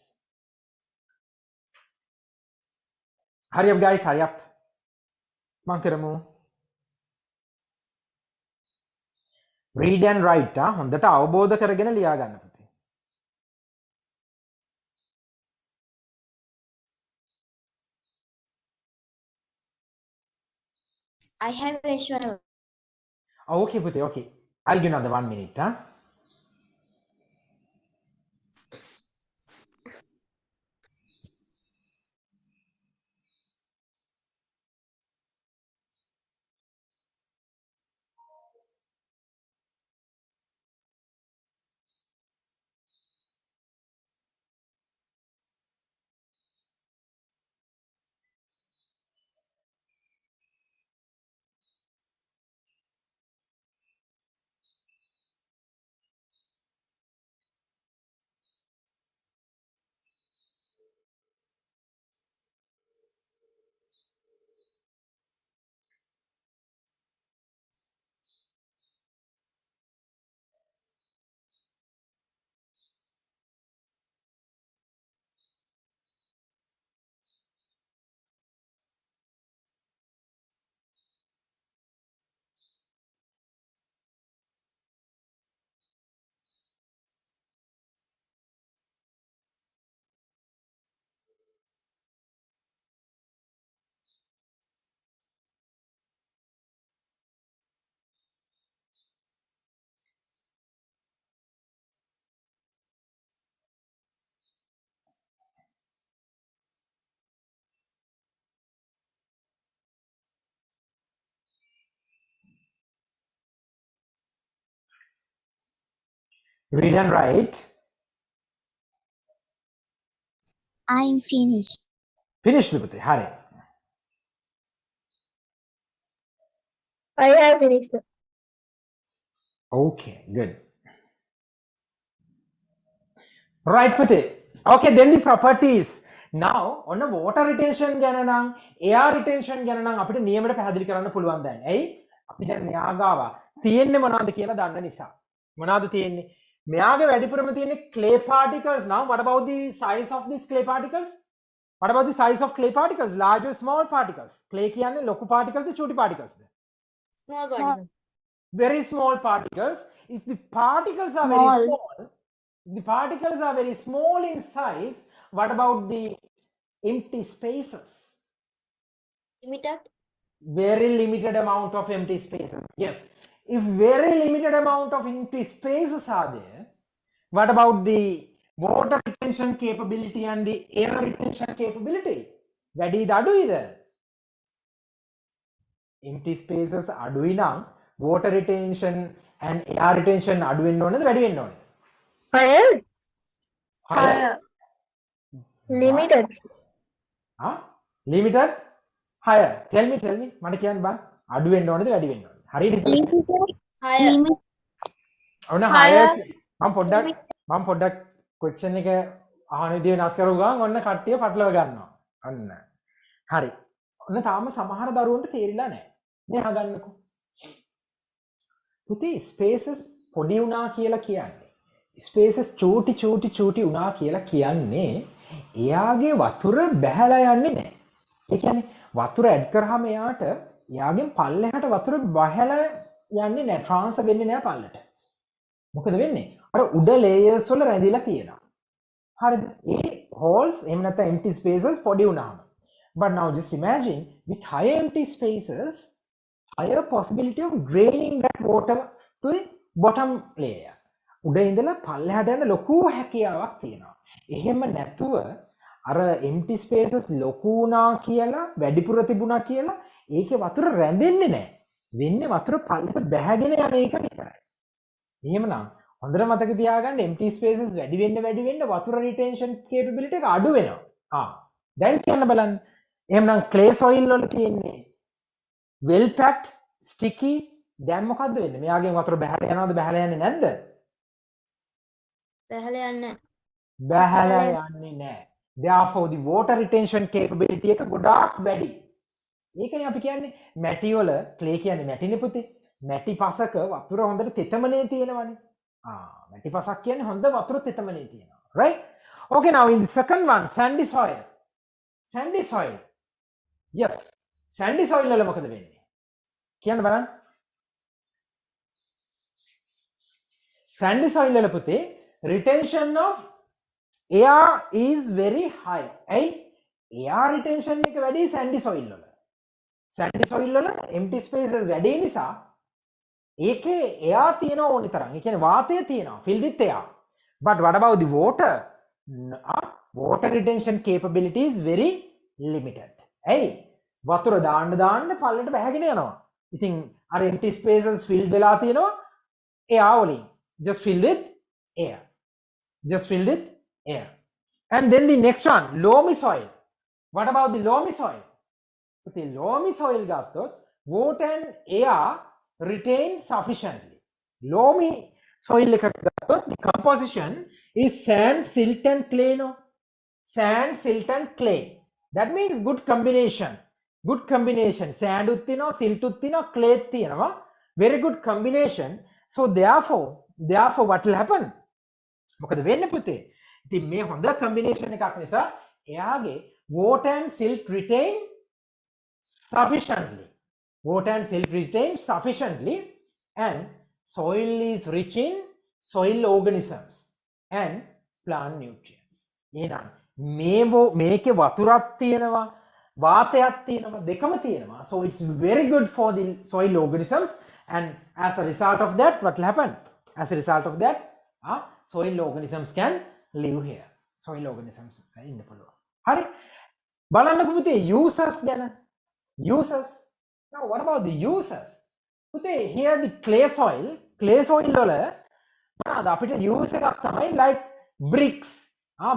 Hurry up guys, hurry up. මං කරමු. read and write හොඳට අවබෝධ කරගෙන ලියා ගන්න පුතේ. I have Aishwarya. Oh, okay, Puti, okay. I'll give another 1 minute. Read and write. I'm finished. Finished, Puti. Hurry. I have finished. Okay, good. Right, Puti. Okay, then the properties. Now, on the water retention ගැන නම් air retention ගැන නම් අපිට නියමයට පැහැදිලි කරන්න පුළුවන් දැන්. ඇයි? අපි දැන් මෙයාගාව තියෙන්නේ මොනවද කියලා දන්න නිසා. මොනවද තියෙන්නේ? මෙයාගේ වැඩිපුරම තියෙන්නේ clay particles. Now, what about the size of these clay particles? What about the size of clay particles? Large or small particles? Clay කියන්නේ ලොකු particles ද චූටි particles the? Small body. Very small particles. If the particles are very small, the particles are very small in size, what about the empty spaces? Limited. Very limited amount of empty spaces. Yes. If very limited amount of empty spaces are there, what about the water retention capability and the air retention capability? වැඩිද අඩුයිද? empty spaces අඩුයි නම් water retention and air retention අඩු වෙන්න ඕනද වැඩි වෙන්න ඕනද? Higher. Limited. Limited? Higher. Tell me. මට කියන්න බෑ. අඩු වෙන්න ඕනද වැඩි වෙන්න ඕනද? හරියද? Higher. ඔන්න higher. මම පොඩ්ඩක් question එක අහන විදිය වෙනස් කරුව ගමන් ඔන්න කට්ටිය පටලව ගන්නවා. ඔන්න. හරි. ඔන්න තාම සමහර දරුවන්ට තේරිලා නැහැ. මේ අහගන්නකෝ. පුතේ spaces පොඩි වුණා කියලා කියන්නේ. spaces චූටි වුණා කියලා කියන්නේ එයාගේ වතුර බැහැලා යන්නේ නැහැ. ඒ කියන්නේ වතුර ඇඩ් කරාම එයාට එයාගෙන් පල්ලෙහාට වතුර බහැලා යන්නේ නැහැ, ට්‍රාන්ස්ෆර් වෙන්නේ නැහැ පල්ලට. මොකද වෙන්නේ? අර උඩ ලේයර්ස් වල රැඳිලා තියෙනවා. හරිද? ඒ holes එහෙම නැත්නම් empty spaces පොඩි වුණාම. But now just imagine with higher empty spaces, higher possibility of draining that water to the bottom layer. උඩ ඉඳලා පල්ලෙහාට යන ලොකු හැකියාවක් තියෙනවා. එහෙම නැතුව අර empty spaces ලොකු වුණා කියලා වැඩිපුර තිබුණා කියලා ඒකේ වතුර රැඳෙන්නේ නැහැ. වෙන්නේ වතුර පල්ලෙට බැහැගෙන යන එක විතරයි. එහෙමනම් හොඳට මතක තියාගන්න empty spaces වැඩි වෙන්න වතුර retention capability එක අඩු වෙනවා. දැන් කියන්න බලන්න. එහෙමනම් clay soil වල තියෙන්නේ well packed, sticky, දැන් මොකද්ද වෙන්නේ? මෙයාගෙන් වතුර බැහැලා යනවද බැහැලා යන්නේ නැද්ද? බැහැලා යන්නේ බැහැලා යන්නේ නැහැ. Therefore the water retention capability එක ගොඩාක් වැඩි. ඒකනේ අපි කියන්නේ මැටි වල clay කියන්නේ මැටිනේ පුතේ. මැටි පසක වතුර හොඳට තෙතමනේ තියෙනවනේ. මැටි පසක් කියන්නේ හොඳ වතුර තෙතමනේ තියෙනවා. Right? Okay, now in the second one, sandy soil. Sandy soil. Yes. Sandy soil වල මොකද වෙන්නේ? කියන්න බලන්න. Sandy soil වල පුතේ retention of air is very high. air retention එක වැඩි sandy soil වල. sandy soil වල empty spaces වැඩි නිසා ඒකේ air තියෙනවා ඕනි තරම්. ඒ කියන්නේ වාතය තියෙනවා, filled with air. But what about the water? Water retention capability is very limited. වතුර දාන්න පල්ලට බැහැගෙන යනවා. ඉතින් අර empty spaces filled වෙලා තියෙනවා air වලින්. Just filled with air. Just filled with air. And then the next one, loamy soil. What about the loamy soil? The loamy soil ගත්තොත් water and air retain sufficiently. Loamy soil එක ගත්තොත් the composition is sand, silt and clay. No? Sand, silt and clay. That means good combination. Good combination. Sand උත් තියෙනවා, silt උත් තියෙනවා, clay තියෙනවා. Very good combination. So therefore what will happen? මොකද වෙන්නේ පුතේ? ඉතින් මේ හොඳ combination එකක් නිසා එයාගේ water and silt retain sufficiently. Water and silt retain sufficiently and soil is rich in soil organisms and plant nutrients. එහෙනම් මේකේ වතුරක් තියෙනවා, වාතයක් තියෙනවා, දෙකම තියෙනවා. So it's very good for the soil organisms, and as a result of that what will happen? As a result of that, soil organisms can live here. Soil organisms ඉන්න පුළුවන්. හරි? බලන්නකො පුතේ uses ගැන. Uses. Now what about the uses? පුතේ here the clay soil වල මොනවාද අපිට use එකක් තමයි like bricks.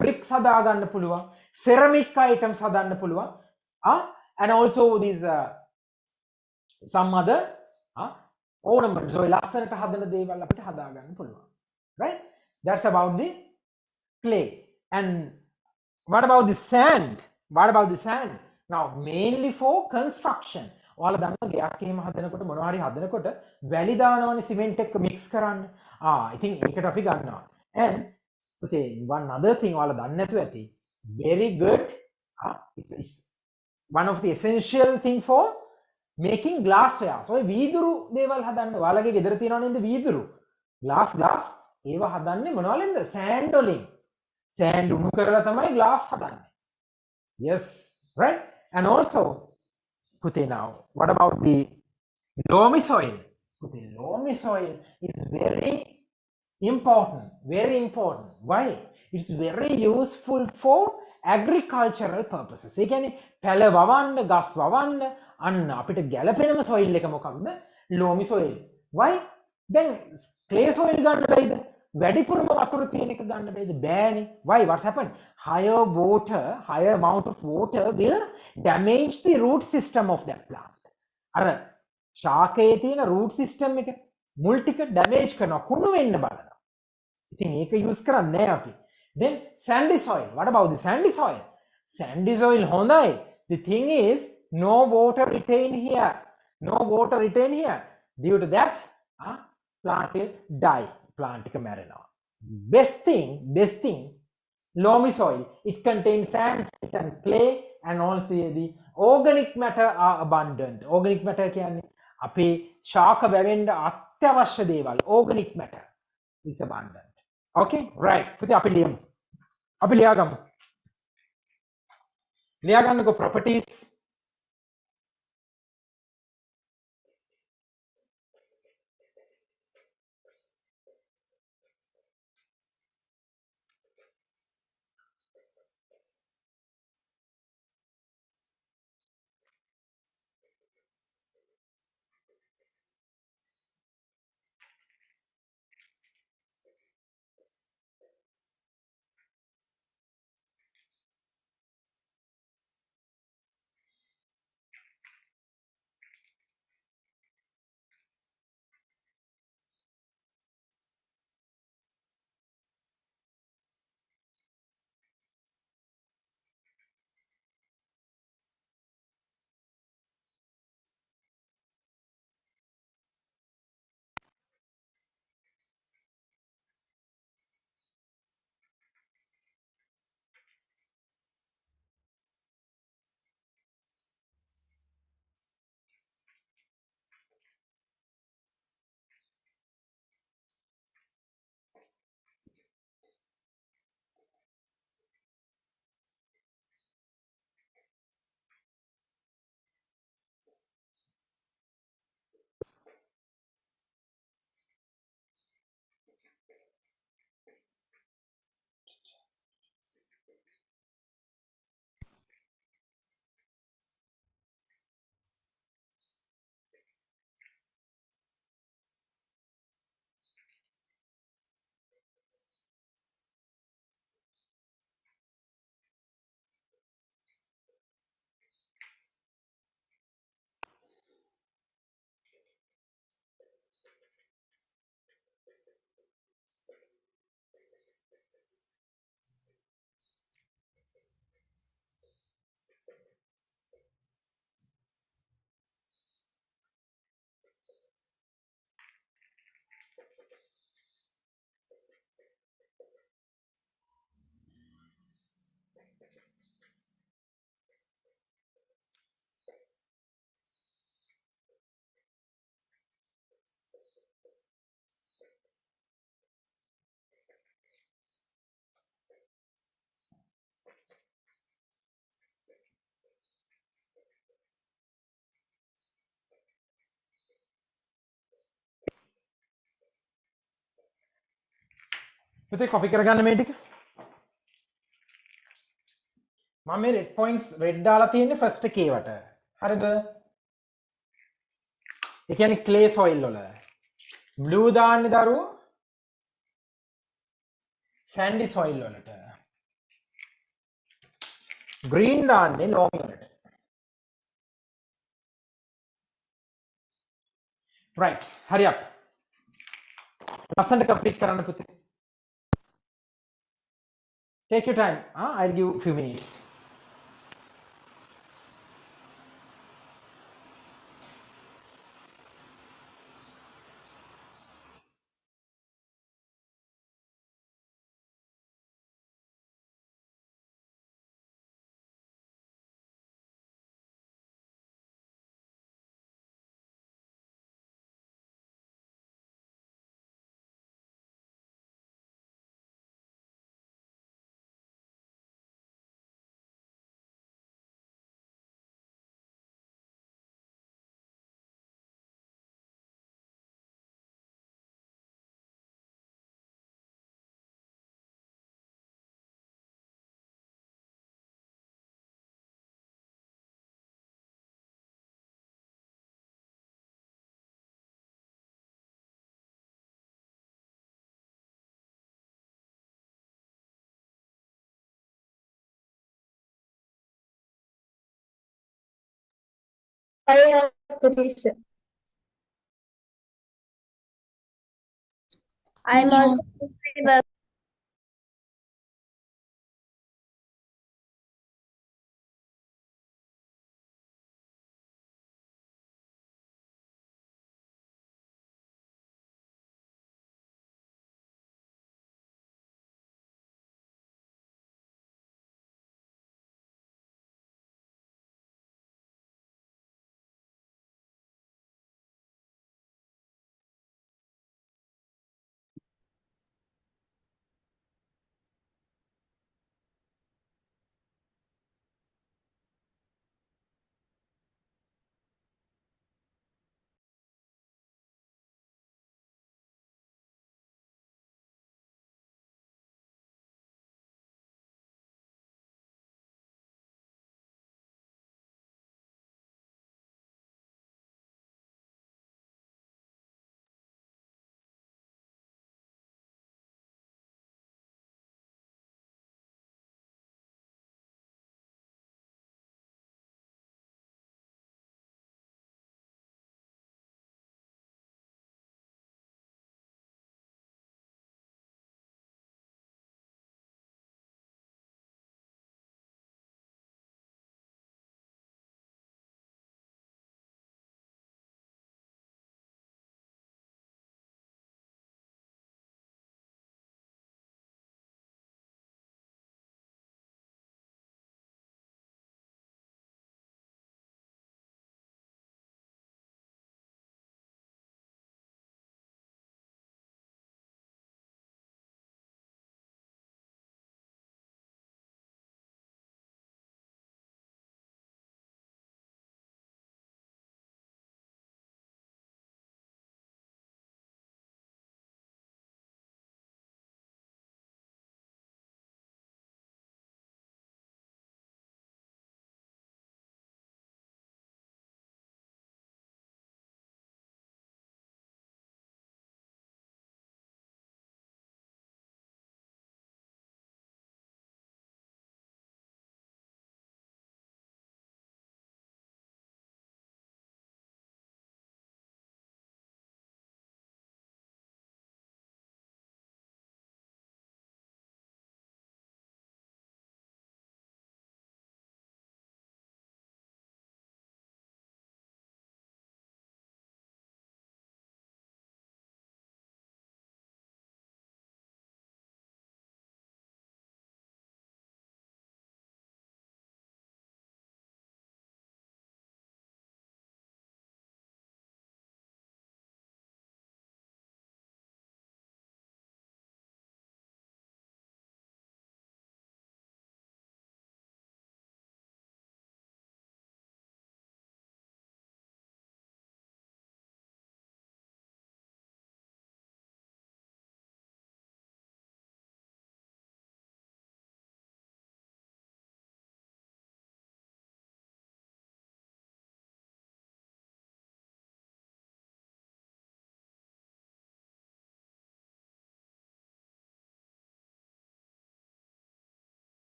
bricks හදා ගන්න පුළුවන්. ceramic items හදන්න පුළුවන්. and also these some other ornaments. So ලස්සනට හදන දේවල් අපිට හදා ගන්න පුළුවන්. Right? That's about the clay. And what about the sand? What about the sand? Now mainly for construction. ඔයාලා දන්නවා ගයක් එහෙම හදනකොට මොනවා හරි හදනකොට වැලි දානවනේ සිමෙන්ට් එක්ක මික්ස් කරන්න. ඉතින් ඒකට අපි ගන්නවා. And පුතේ one other thing ඔයාලා දන්නේ නැතුව ඇති. Very good. It's one of the essential thing for making glassware. So වීදුරු දේවල් හදන්න ඔයාලගේ ගෙදර තියෙනවා නේද වීදුරු? glass ඒව හදන්නේ මොනවලින්ද? sand වලින්. sand උණු කරලා තමයි glass හදන්නේ. Yes, right? And also Pute, now what about the loamy soil? Pute, loamy soil is very important. Why? It's very useful for agricultural purposes. ඒ කියන්නේ පැල වවන්න, ගස් වවන්න අන්න අපිට ගැළපෙනම soil එක මොකක්ද? loamy soil. Why? Then clay soil ගන්න බැයිද? වැඩිපුරම වතුර තියෙන එක ගන්න බැයිද? බෑනේ. Why? What's happened? Higher amount of water will damage the root system of that plant. අර ශාකයේ තියෙන root system එක මුල් ටික damage කරනවා, කුණු වෙන්න බලනවා. ඉතින් ඒක use කරන්නේ නැහැ අපි. Then sandy soil. What about the sandy soil? Sandy soil හොඳයි. The thing is no water retained here. Due to that, plant will die. Plant එක මැරෙනවා. Best thing, loamy soil. It contains sand, silt and clay and also the organic matter are abundant. Organic matter කියන්නේ අපේ ශාක වැවෙන්න අත්‍යවශ්‍ය දේවල්. Organic matter is abundant. Okay, right. පුතේ අපි ලියමු. අපි ලියාගමු. ලියාගන්නකො properties. පුතේ copy කරගන්න මේ ටික. මම මේ red points red දාලා තියෙන්නේ first k වට. හරිද? ඒ කියන්නේ clay soil වල. blue දාන්නේ දරුවෝ sandy soil වලට. green දාන්නේ loamy වලට. right, hurry up. ලස්සනට complete කරන්න පුතේ. Take your time. I'll give a few minutes. I have producer. I'm also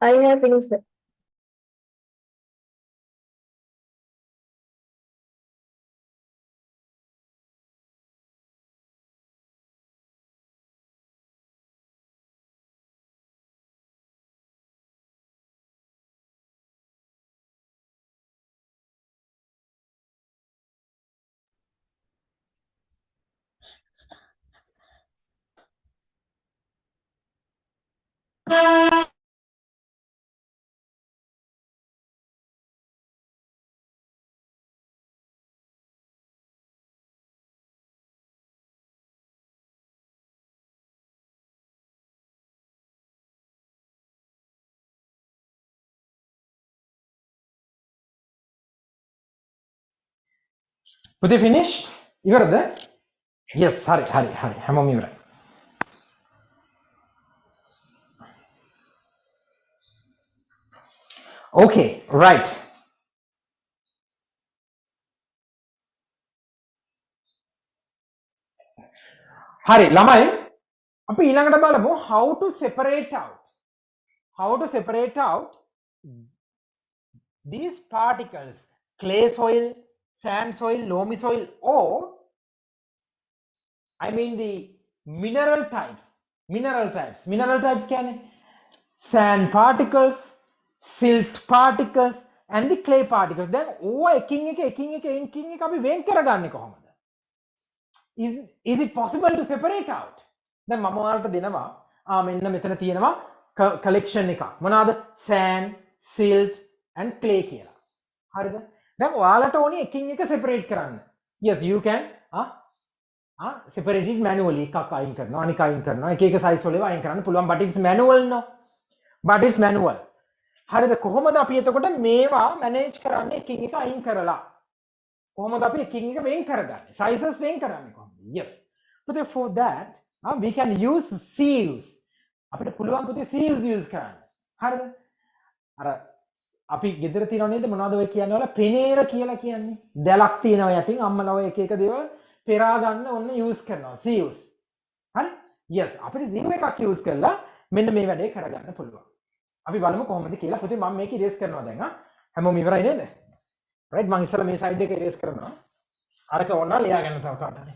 I have finished. පුතේ finished? ඉවරද? yes හරි හැමෝම ඉවරයි. okay right. හරි ළමයි අපි ඊළඟට බලමු how to separate out these particles, clay soil, sand soil, loamy soil, or I mean the mineral types කියන්නේ sand particles, silt particles and the clay particles. දැන් ඕවා එකින් එක අපි වෙන් කරගන්නේ කොහොමද? Is it possible to separate out? දැන් මම ඔයාලට දෙනවා මෙන්න මෙතන තියෙනවා collection එකක්. මොනවාද? sand, silt and clay කියලා. හරිද? දැන් ඔයාලට ඕනේ එකින් එක separate කරන්න. Yes, you can separate it manually. එකක් අයින් කරනවා, අනික අයින් කරනවා. එක එක size වල අයින් කරන්න පුළුවන්, but it's manual no. But it's manual. හරිද? කොහොමද අපි එතකොට මේවා manage කරන්නේ එකින් එක අයින් කරලා? කොහොමද අපි එකින් එක වෙන් කරගන්නේ? sizes වෙන් කරන්නේ කොහොමද? Yes. But for that, we can use sieves. අපිට පුළුවන් පුතේ sieves use කරන්න. හරිද? අර අපි ගෙදර තියනව නේද මොනවද ඔය කියන්නේ වල පෙනේර කියලා කියන්නේ. දැලක් තියෙනවා යටින් අම්මලා ඔය එක දේවල් පෙරා ගන්න ඔන්න use කරනවා sieves. හරි? Yes. අපිට sieve එකක් use කරලා මෙන්න මේ වැඩේ කරගන්න පුළුවන්. අපි බලමු කොහොමද කියලා. පුතේ මම මේක erase කරනවා දැන් හැමෝම ඉවරයි නේද? right මම ඉස්සලා මේ side එක erase කරනවා. අරක ඕන ලියා ගන්න තව කාට හරි.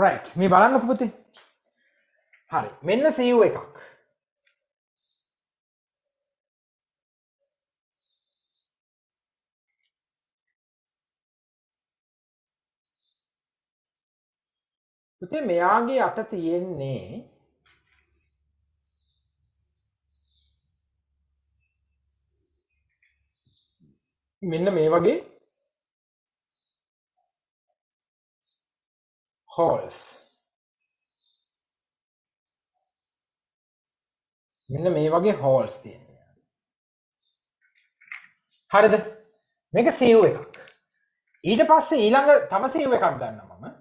right මේ බලන්නකො පුතේ. හරි මෙන්න sieve එකක්. පුතේ මෙයාගේ යට තියෙන්නේ මෙන්න මේ වගේ holes. මෙන්න මේ වගේ holes තියෙනවා. හරිද? මේක sieve එකක්. ඊට පස්සේ ඊළඟ තව sieve එකක් ගන්නවා මම.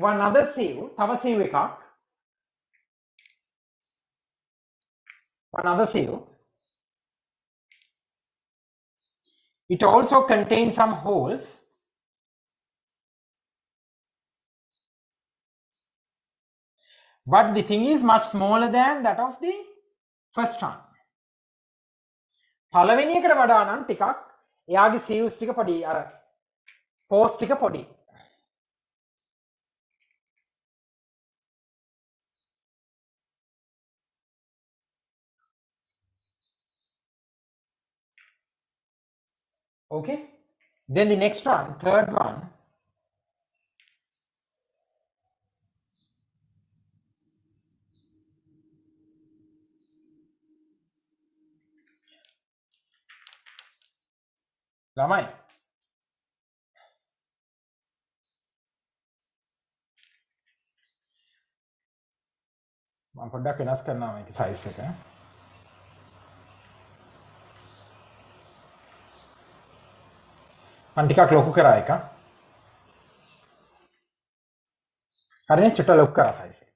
one other sieve, තව sieve එකක්. one other sieve. It also contains some holes. But the thing is much smaller than that of the first one. පළවෙනි එකට වඩා නම් ටිකක් එයාගේ sieves ටික පොඩි අර pores ටික පොඩි. Okay, then the next one, third one, ළමයි මම පොඩ්ඩක් වෙනස් කරනවා මේක size එක. මම ටිකක් ලොකු කරා එක. හරිනේ චුට්ට ලොකු කරා size එක.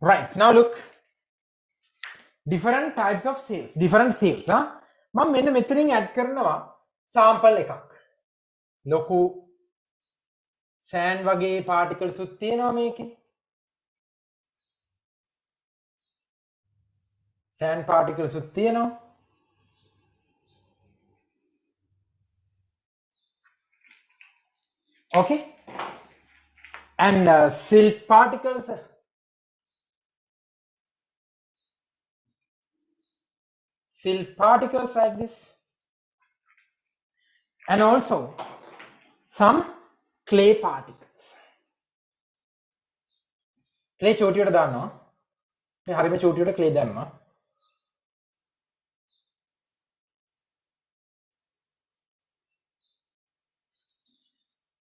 Right, now look. Different types of saves. Different saves. මම මෙන්න මෙතනින් add කරනවා sample එකක්. ලොකු sand වගේ particles උත් තියෙනවා මේකේ. Sand particles උත් තියෙනවා. Okay. And silt particles. Silt particles like this. And also some clay particles. Clay චෝටියට දානවා. මේ හරිම චෝටියට clay දැම්මා.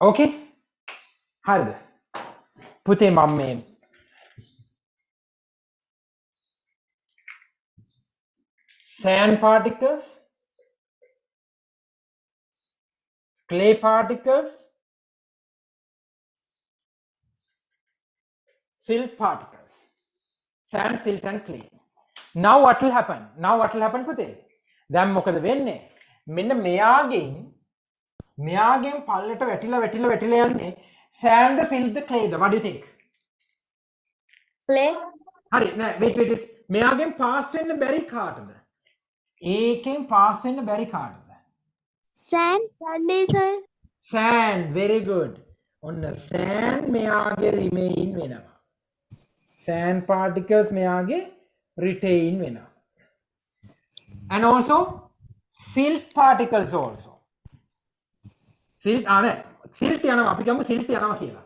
Okay. හරිද? පුතේ මම මේ sand particles, clay particles, silt particles. Sand, silt and clay. Now what will happen? පුතේ? දැන් මොකද වෙන්නේ? මෙන්න මෙයාගෙන් පල්ලට වැටිලා යන්නේ sand, silt, clay. What do you think? Clay. හරි නෑ wait. මෙයාගෙන් පාස් වෙන්න බැරි කාටද? ඒකෙන් පාස් වෙන්න බැරි කාටද? Sand. Sandy, sir. Sand, very good. ඔන්න sand මෙයාගේ remain වෙනවා. Sand particles මෙයාගේ retain වෙනවා. And also silt particles also. Silt යනවා අපි කියමු silt යනවා කියලා.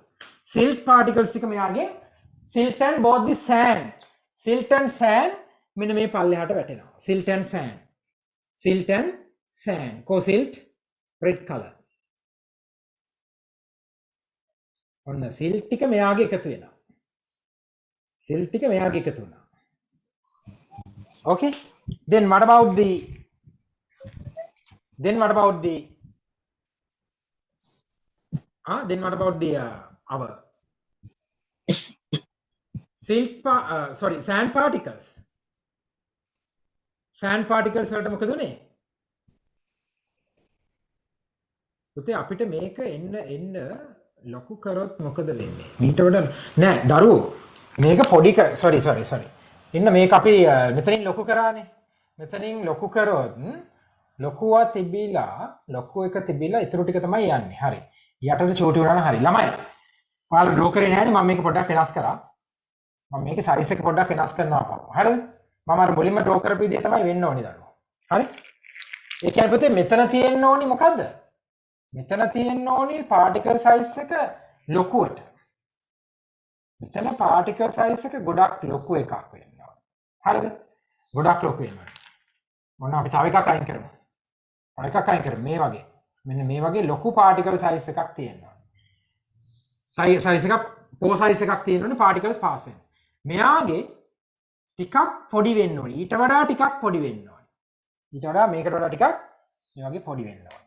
Silt particles ටික මෙයාගේ silt and both the sand. Silt and sand මෙන්න මේ පල්ලෙහාට වැටෙනවා. Silt and sand. Silt and sand. Co-silt red color. ඔන්න silt ටික මෙයාගේ එකතු වෙනවා. Silt ටික මෙයාගේ එකතු වුණා. Okay. Then what about the our sand particles. Sand particles වලට මොකද උනේ? පුතේ අපිට මේක එන්න ලොකු කරොත් මොකද වෙන්නේ? මීට වඩා නෑ දරුවෝ මේක පොඩි sorry. ඉන්න මේක අපි මෙතනින් ලොකු කරානේ. මෙතනින් ලොකු කරොත් ලොකුව එක තිබිලා ඉතුරු ටික තමයි යන්නේ. හරි. යටට චෝටි වුණා නම් හරි. ළමයි. ඔයාලා ඩ්‍රෝ කරේ නැහැනේ මම මේක පොඩ්ඩක් වෙනස් කරා. මම මේකේ සයිස් එක පොඩ්ඩක් වෙනස් කරනවා පාපා. හරිද? මම අර මුලින්ම ඩ්‍රෝ කරපු විදිහ තමයි වෙන්න ඕනේ දරුවෝ. හරි? ඒ කියන්නේ පුතේ මෙතන තියෙන්න ඕනි මොකද්ද? මෙතන තියෙන්න ඕනි particle size එක ලොකුවට. මෙතන particle size එක ගොඩක් ලොකු එකක් වෙන්න ඕනේ. හරිද? ගොඩක් ලොකු වෙනවා. මොනවා අපි තව එකක් අයින් කරමු. තව එකක් අයින් කරමු මේ වගේ. මෙන්න මේ වගේ ලොකු particle size එකක් තියෙනවා. size එකක් පෝ size එකක් තියෙනවනේ particles pass වෙන. මෙයාගේ ටිකක් පොඩි වෙන්න ඕනේ. ඊට වඩා ටිකක් පොඩි වෙන්න ඕනේ. ඊට වඩා මේකට වඩා ටිකක් මේ වගේ පොඩි වෙන්න ඕනේ.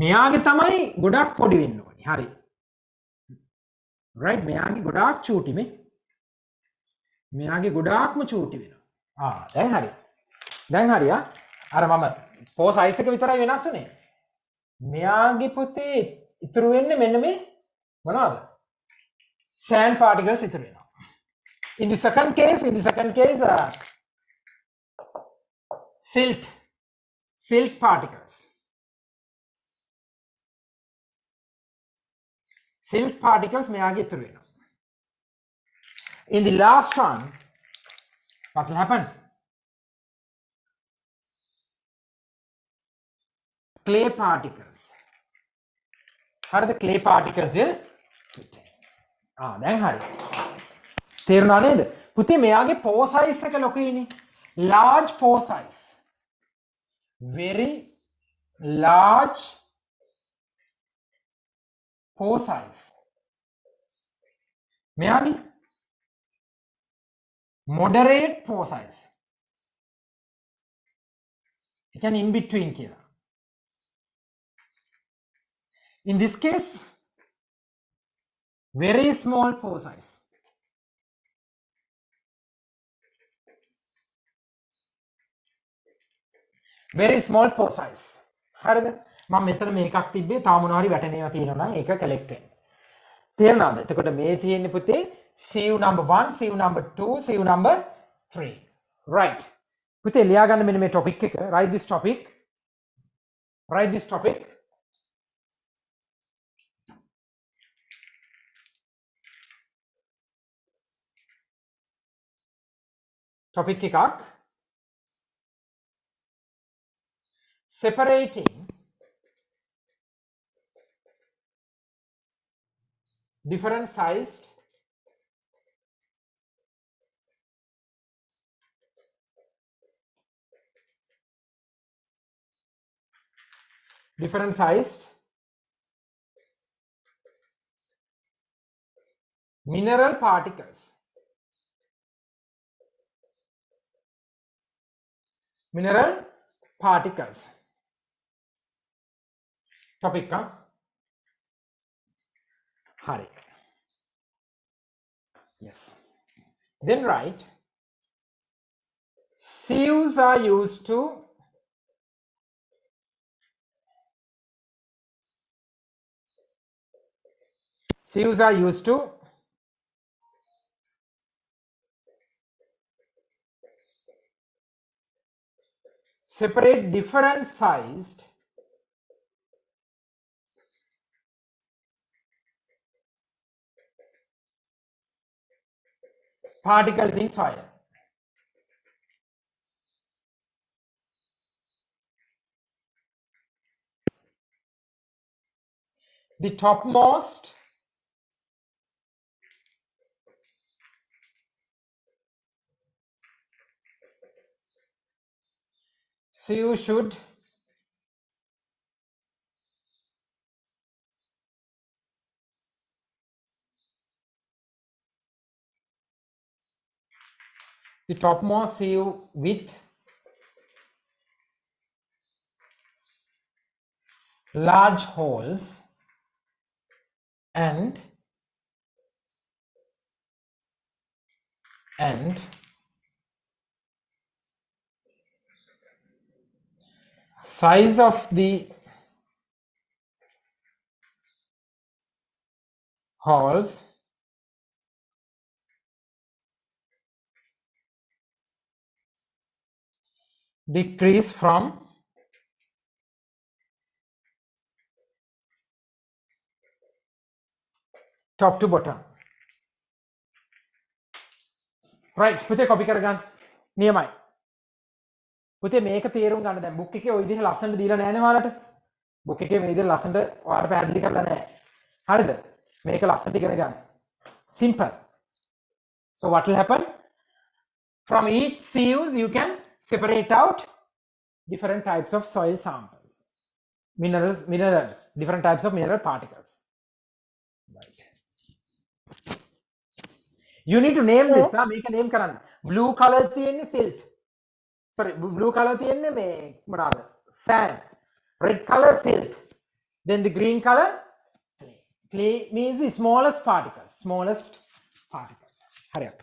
මෙයාගේ තමයි ගොඩක් පොඩි වෙන්න ඕනේ. හරි. right මෙයාගේ ගොඩාක් චූටි මේ. මෙයාගේ ගොඩාක්ම චූටි වෙනවා. දැන් හරි. අර මම පෝ size එක විතරයි වෙනස් වුනේ. මෙයාගේ පුතේ ඉතුරු වෙන්නේ මෙන්න මේ මොනවද? Sand particles ඉතුරු වෙනවා. In the second case, silt particles. Silt particles මෙයාගේ ඉතුරු වෙනවා. In the last one, what will happen? Clay particles. හරිද? Clay particles will දැන් හරි. තේරුණා නේද? පුතේ මෙයාගේ pore size එක ලොකුයිනේ. Large pore size. Very large pore size. මෙයාගේ moderate pore size. ඒ කියන්නේ in between කියලා. In this case, very small pore size. very small pore size. හරිද? මම මෙතන මේකක් තිබ්බේ තාම මොනවා හරි වැටෙනවා තියෙනවා නම් ඒක collect වෙන්න. තේරුණාද? එතකොට මේ තියෙන්නේ පුතේ CU number 1, CU number 2, CU number 3. Right. පුතේ ලියා ගන්න මෙන්න මේ topic එක. Write this topic. Write this topic. Topic එකක්. Separating different sized mineral particles. Mineral particles. Topic ka? Hari. Yes. Then write, sieves are used to separate different sized particles in soil. The topmost sieve should with large holes and size of the holes decrease from top to bottom. Right, පුතේ copy කරගන්න. නියමයි. පුතේ මේක තේරුම් ගන්න දැන් book එකේ ওই විදිහ ලස්සනට දීලා නැහැ නේ ඔයාලට. book එකේ මේ විදිහ ලස්සනට ඔයාලට පැහැදිලි කරලා නැහැ. හරිද? මේක ලස්සනට ඉගෙන ගන්න. Simple. So what will happen? From each sieves you can separate out different types of soil samples. Minerals, different types of mineral particles. Right. You need to name this. Make a name karan. Blue color තියෙන්නේ silt. Sorry, blue color තියෙන්නේ මේ මොනවාද? Sand. Red color silt. Then the green color clay. Clay means the smallest particles. Hurry up.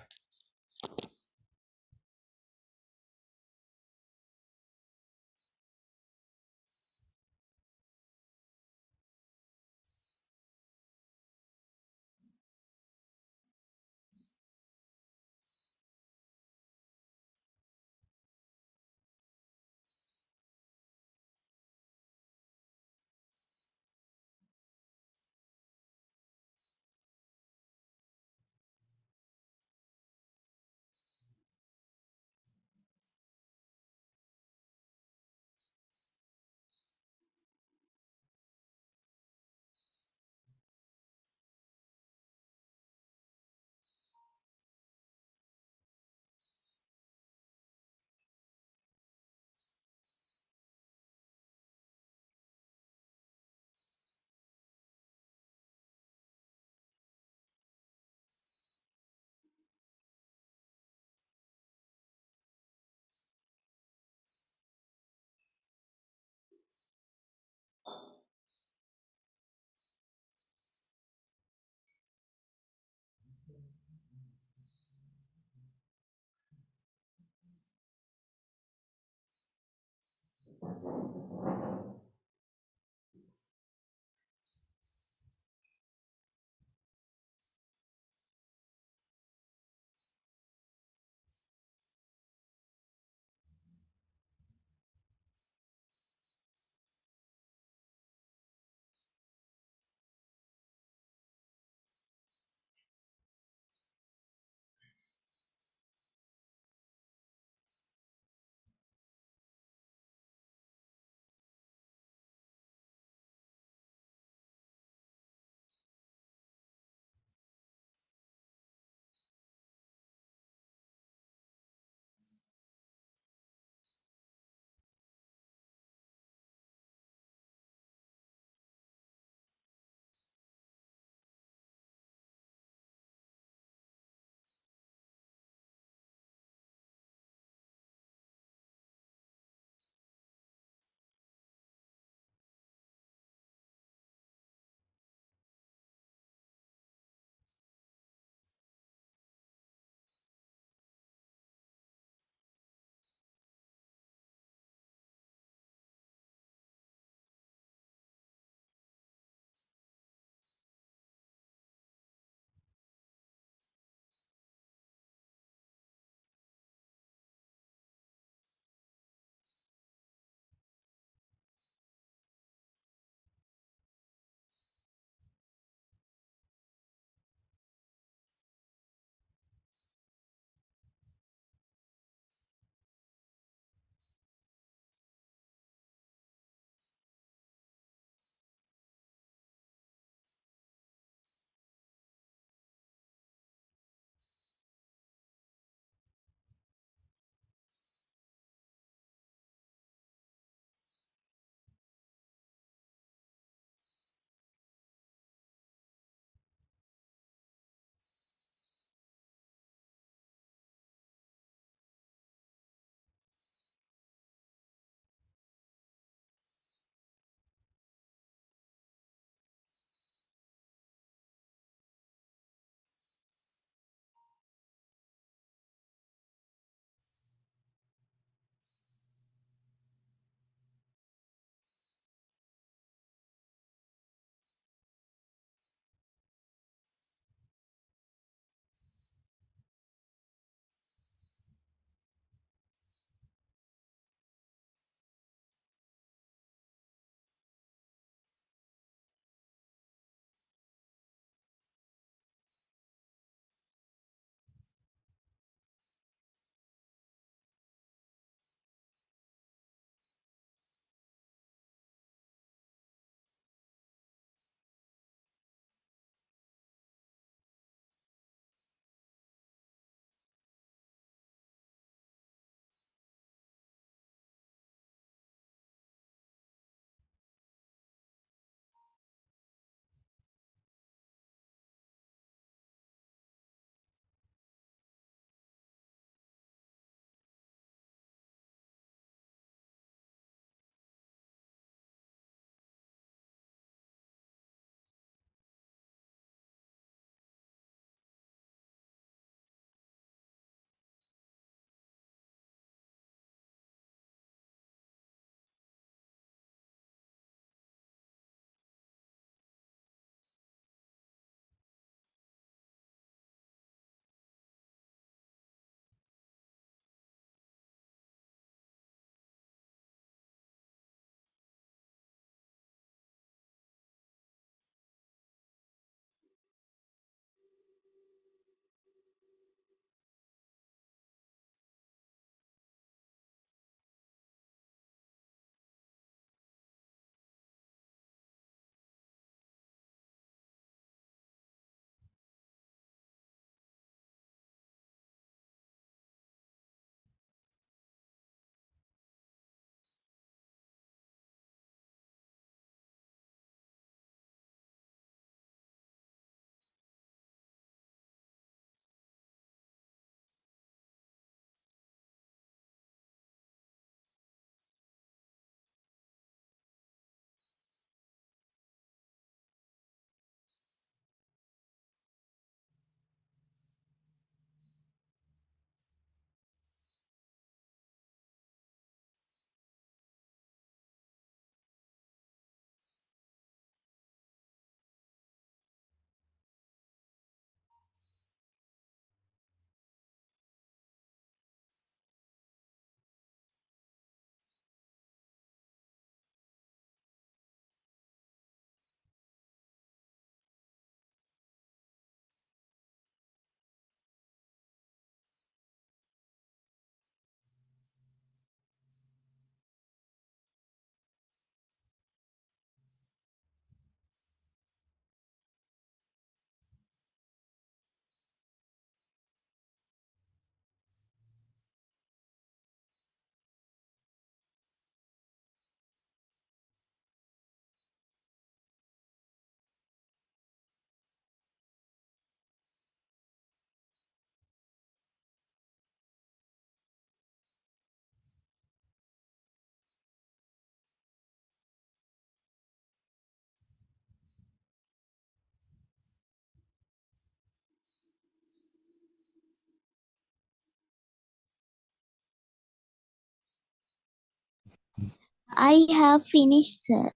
I have finished, sir.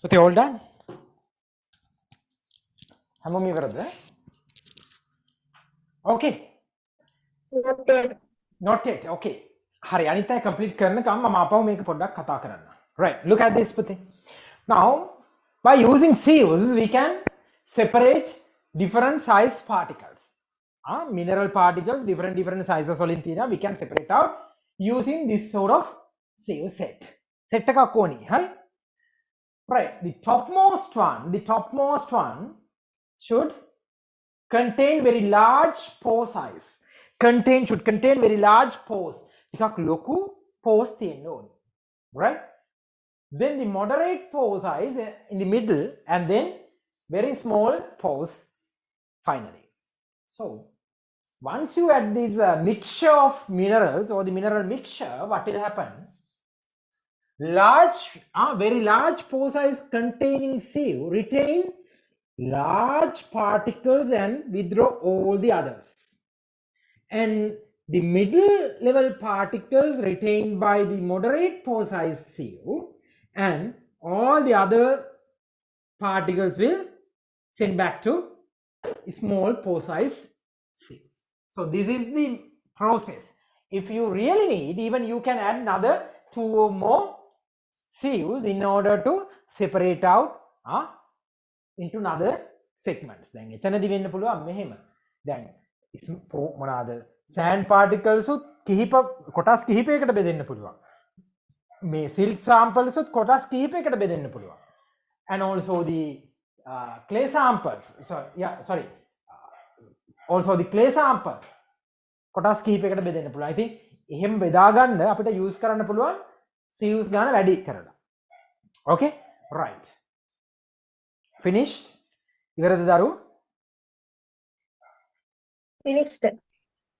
Okay, all done. හැමෝම ඉවරද? Okay. Not yet. Okay. හරි අනිත් අය complete කරනකම් මම ආපහු මේක පොඩ්ඩක් කතා කරන්න. Right. Look at this පුතේ. Now, by using sieves, we can separate different size particles. Mineral particles, different sizes වලින් තියෙනවා. We can separate out using this sort of sieve set. Set එකක් ඕනි. හරි? Right. The topmost one should contain very large pore size. Should contain very large pores. ටිකක් ලොකු pores තියෙන්න ඕනේ. Right? Then the moderate pore size in the middle, and then very small pores finally. So once you add this mixture of minerals or the mineral mixture, what will happen? Very large pore size containing sieve retain large particles and withdraw all the others. And the middle level particles retained by the moderate pore size sieve, and all the other particles will send back to small pore size sieves. So this is the process. If you really need, even you can add another 2 or more sieves in order to separate out into another segments. දැන් එතනදි වෙන්න පුළුවන් මෙහෙම. දැන් මොනවාද sand particles උත් කිහිප කොටස් කිහිපයකට බෙදෙන්න පුළුවන්. මේ silt samples උත් කොටස් කිහිපයකට බෙදෙන්න පුළුවන්. And also the clay samples. Also the clay samples කොටස් කිහිපයකට බෙදෙන්න පුළුවන්. ඉතින් එහෙම බෙදා ගන්න අපිට use කරන්න පුළුවන් sieves ගන්න වැඩි කරලා. Okay? Right. Finished? ඉවරද දරු?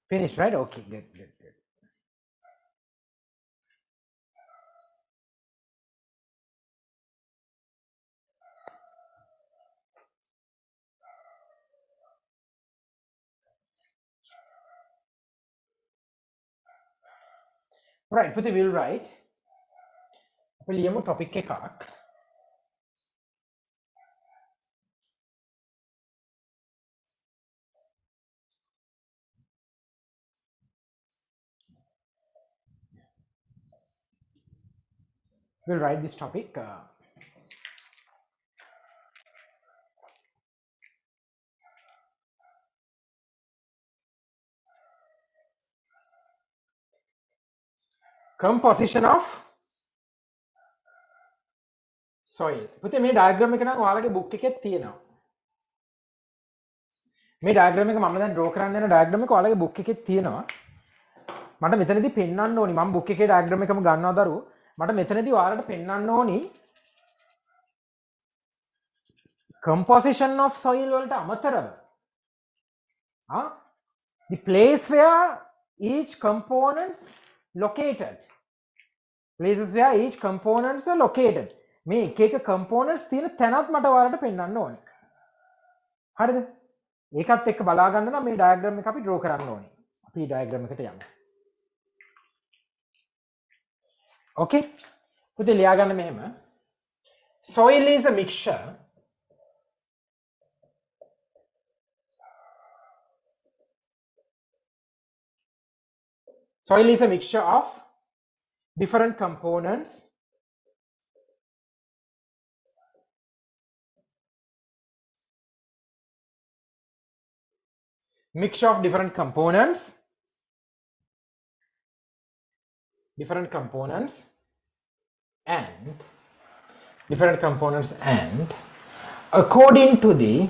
Finished, right? Okay, good. Right, Puti will write. අපි ලියමු topic එකක්. We'll write this topic. Composition of soil. පුතේ මේ diagram එක නම් ඔයාලගේ book එකේ තියෙනවා. මේ diagram එක මම දැන් draw කරන්න යන diagram එක ඔයාලගේ book එකේ තියෙනවා. මට මෙතනදී පෙන්වන්න ඕනි මම book එකේ diagram එකම ගන්නවා දරුවෝ. මට මෙතනදී ඔයාලට පෙන්වන්න ඕනි composition of soil වලට අමතරව the place where each components located. Places where each components are located. මේ එක එක components තියෙන තැනත් මට ඔයාලට පෙන්වන්න ඕනේ. හරිද? ඒකත් එක්ක බලා ගන්න නම් මේ diagram එක අපි draw කරන්න ඕනේ. අපි diagram එකට යමු. Okay? පුතේ ලියා ගන්න මෙහෙම. Soil is a mixture of different components and according to the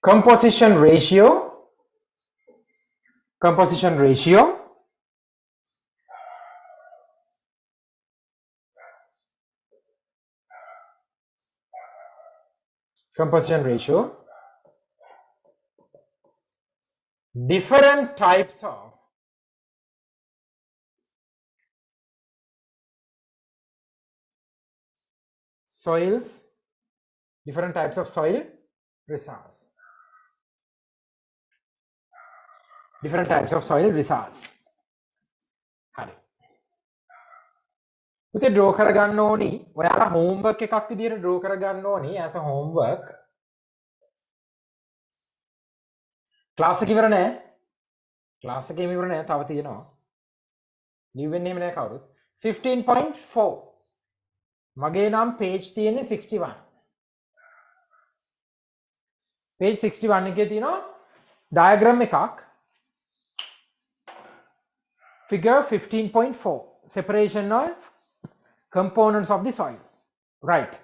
composition ratio different types of soils, different types of soil reserves. Different types of soil reserves. හරි. පුතේ draw කරගන්න ඕනි. ඔයාලා homework එකක් විදියට draw කරගන්න ඕනි as a homework. class එක ඉවර නෑ. class එකේම ඉවර නෑ. තව තියෙනවා. ලියවෙන්නේ එහෙම නෑ කවුරුත්. 15.4. මගේ නම් page තියෙන්නේ 61. page 61 එකේ තියෙනවා diagram එකක්. Figure 15.4. Separation of components of the soil. Right.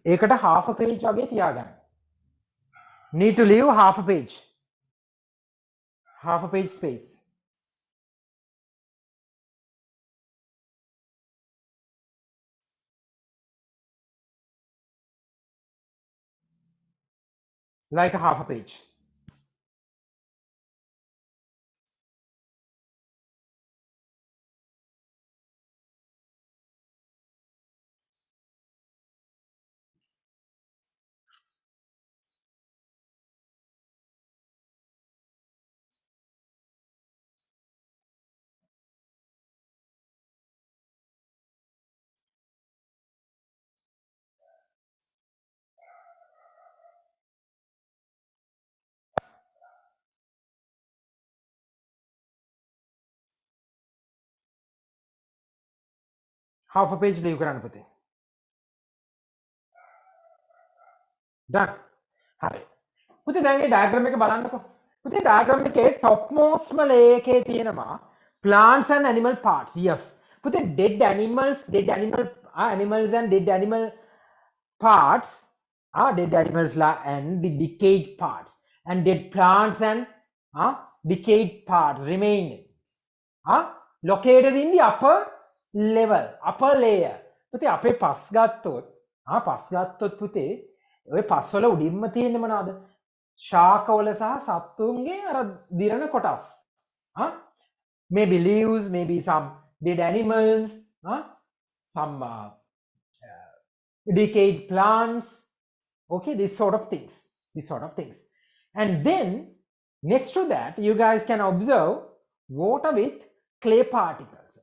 ඒකට half a page වගේ තියාගන්න. Need to leave half a page. Half a page space. Like a half a page. Half a page leave කරන්න පුතේ. Done. හරි. පුතේ දැන් මේ diagram එක බලන්නකෝ. පුතේ diagram එකේ topmost layer එකේ තියෙනවා plants and animal parts. Yes. පුතේ dead animals and dead animal parts dead animals and the decayed parts, and dead plants and decayed parts remaining located in the upper level, upper layer. පුතේ අපේ පස් ගත්තොත් පුතේ ඔය පස් වල උඩින්ම තියෙන්නේ මොනවාද? ශාකවල සහ සත්තුන්ගේ අර දිරන කොටස්. Maybe leaves, maybe some dead animals, some decayed plants. Okay, these sort of things. And then next to that, you guys can observe water with clay particles.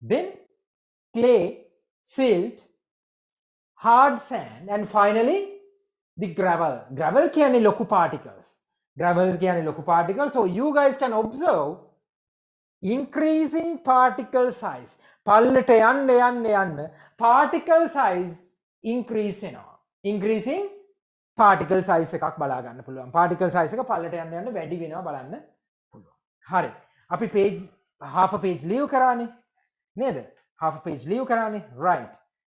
Then clay, silt, hard sand, and finally the gravel. Gravel කියන්නේ ලොකු particles. So you guys can observe increasing particle size. පල්ලට යන්න particle size increase වෙනවා. Increasing particle size එකක් බලා ගන්න පුළුවන්. particle size එක පල්ලට යන්න වැඩි වෙනවා බලන්න පුළුවන්. හරි. අපි page half a page leave කරානේ. නේද? half a page leave කරානේ. Right.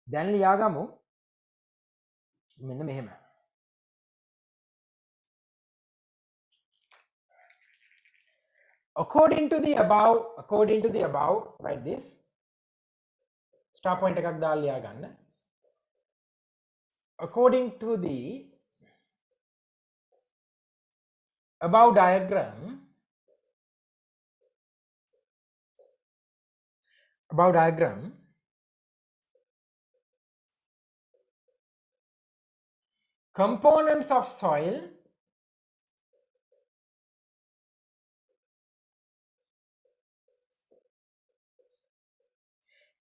දැන් ලියාගමු. මෙන්න මෙහෙම. According to the above, write this. Stop point එකක් දාලා ලියා ගන්න. According to the above diagram, components of soil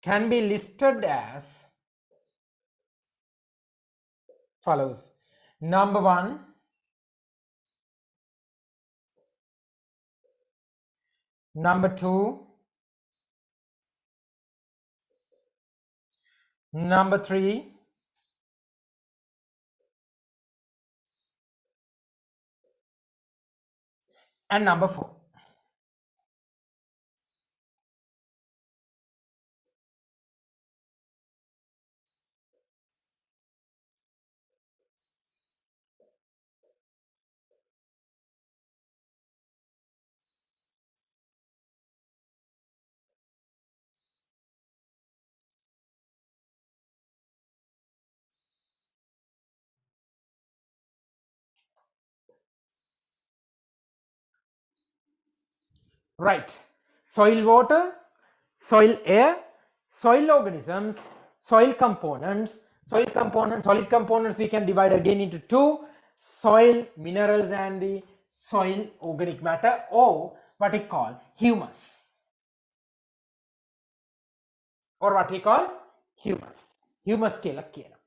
can be listed as follows. Number 1, number 2, number 3, and number 4. Right. Soil water, soil air, soil organisms, soil components, solid components we can divide again into two: soil minerals and the soil organic matter, or what we call humus, or what we call humus කියලා කියනවා.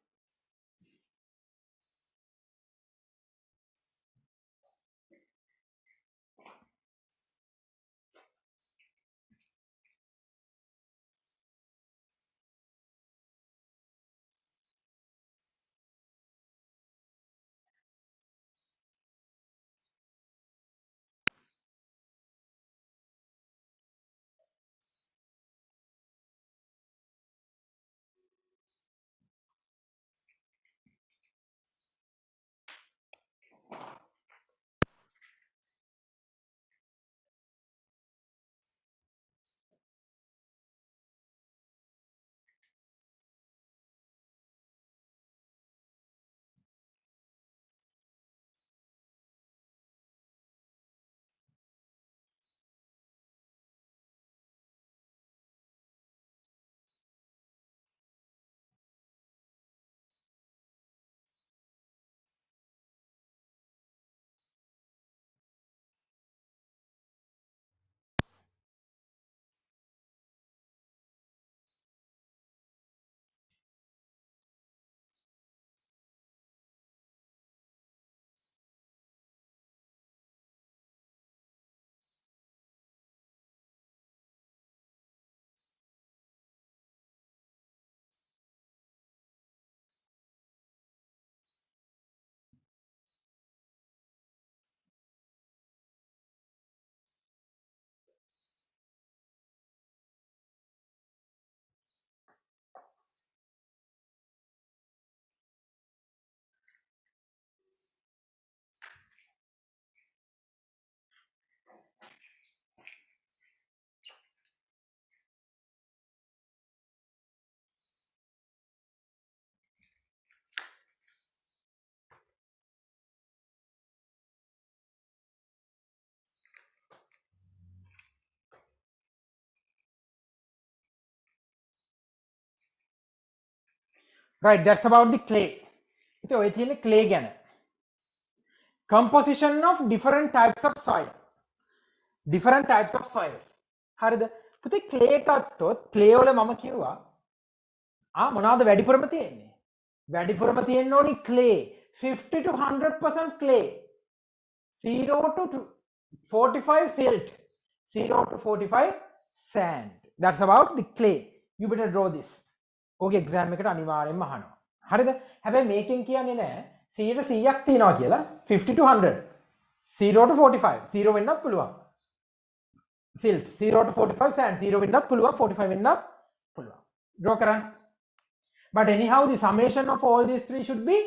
Right, that's about the clay. ඉතින් ඔය තියෙන්නේ clay ගැන. Composition of different types of soil. Different types of soils. හරිද? පුතේ clay ගත්තොත් clay වල මම කිව්වා මොනවාද වැඩිපුරම තියෙන්නේ? වැඩිපුරම තියෙන්න ඕනි clay 50 to 100% clay. 0 to 45 silt. 0 to 45 sand. That's about the clay. You better draw this. Okay exam එකට අනිවාර්යෙන්ම අහනවා. හරිද? හැබැයි මේකෙන් කියන්නේ නෑ 100%ක් තියනවා කියලා. 50 to 100. 0 to 45. 0 වෙන්නත් පුළුවන්. Silt 0 to 45 sand 0 වෙන්නත් පුළුවන් 45 වෙන්නත් පුළුවන්. Draw කරන්න. But anyhow the summation of all these three should be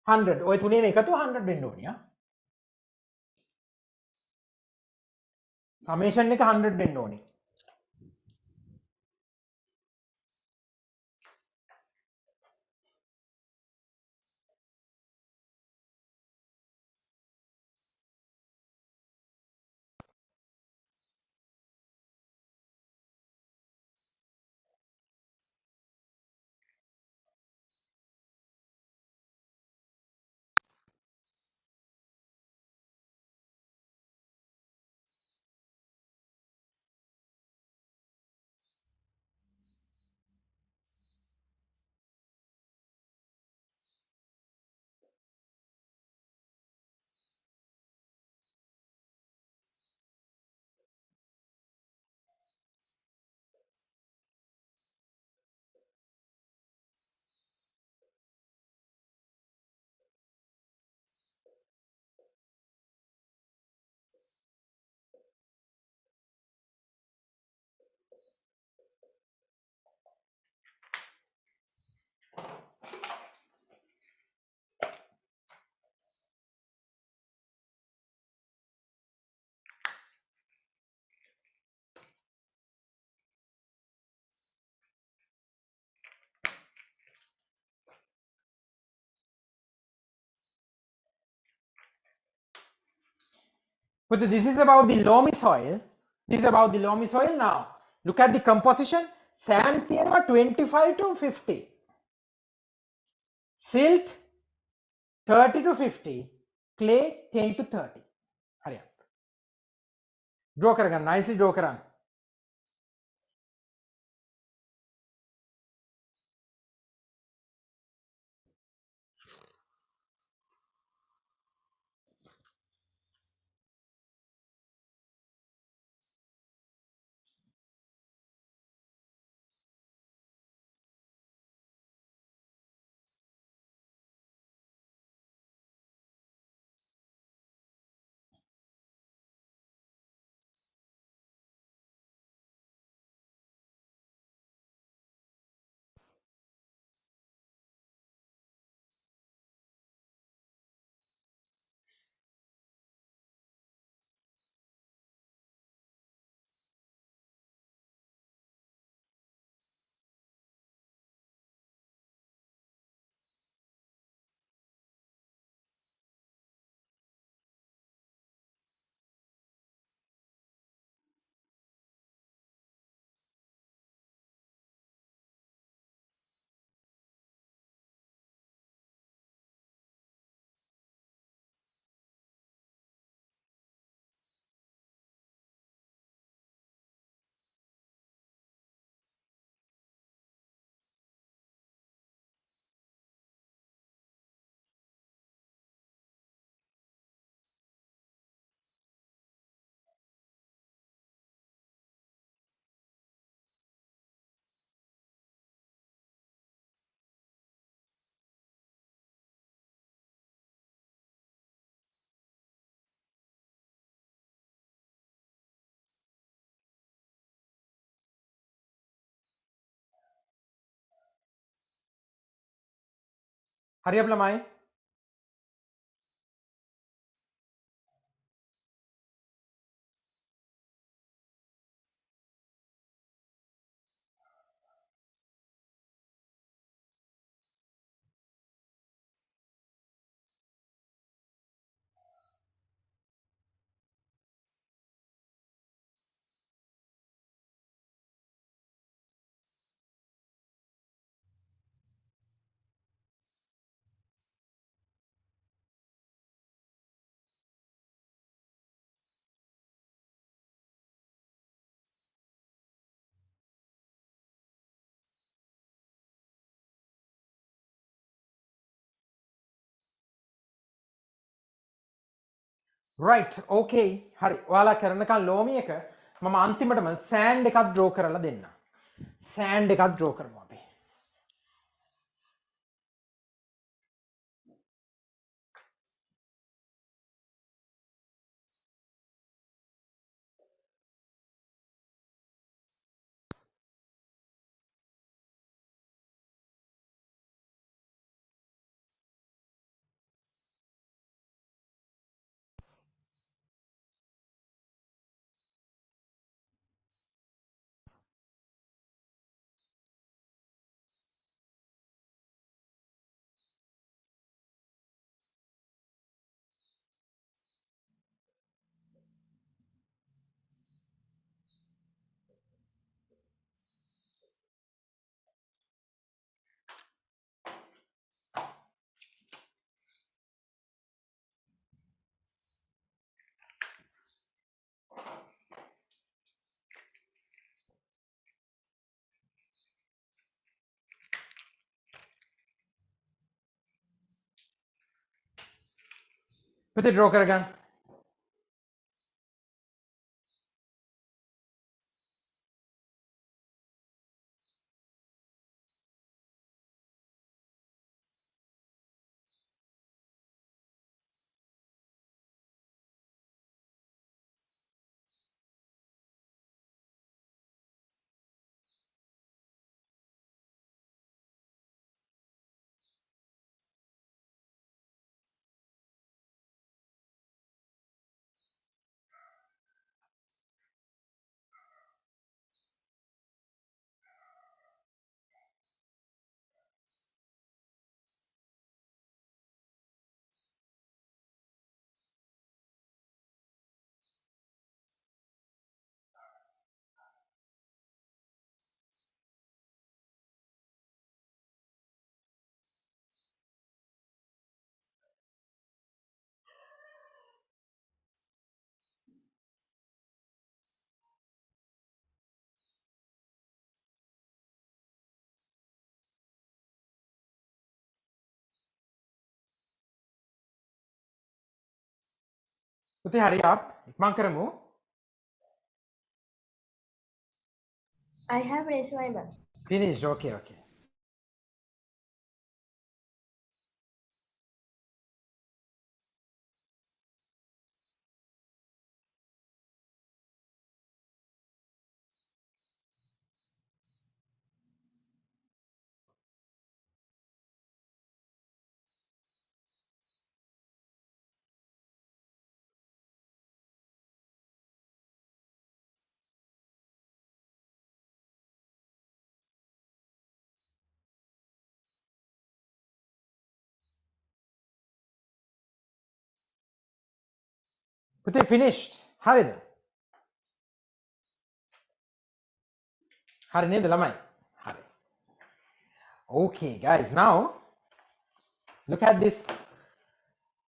100. ඔය තුනේම එකතු 100 වෙන්න ඕනිය. Summation එක 100 වෙන්න ඕනි. But this is about the loamy soil. This is about the loamy soil. Now, look at the composition. sand තියෙනවා 25 to 50. Silt 30 to 50. Clay 10 to 30. හරියට. draw කරගන්න. nicely draw කරන්න. හරි අප ළමයි. right okay හරි ඔයාලා කරනකන් ලෝමි එක මම අන්තිමටම sand එකක් draw කරලා දෙන්න. sand එකක් draw කරමු අපි. පිටේ draw කරගන්න. පුතේ hurry up. ඉක්මන් කරමු. I have raised my hand. Finished. Okay, okay. පුතේ finished. හරිද? හරි නේද ළමයි? හරි. Okay guys, now look at this.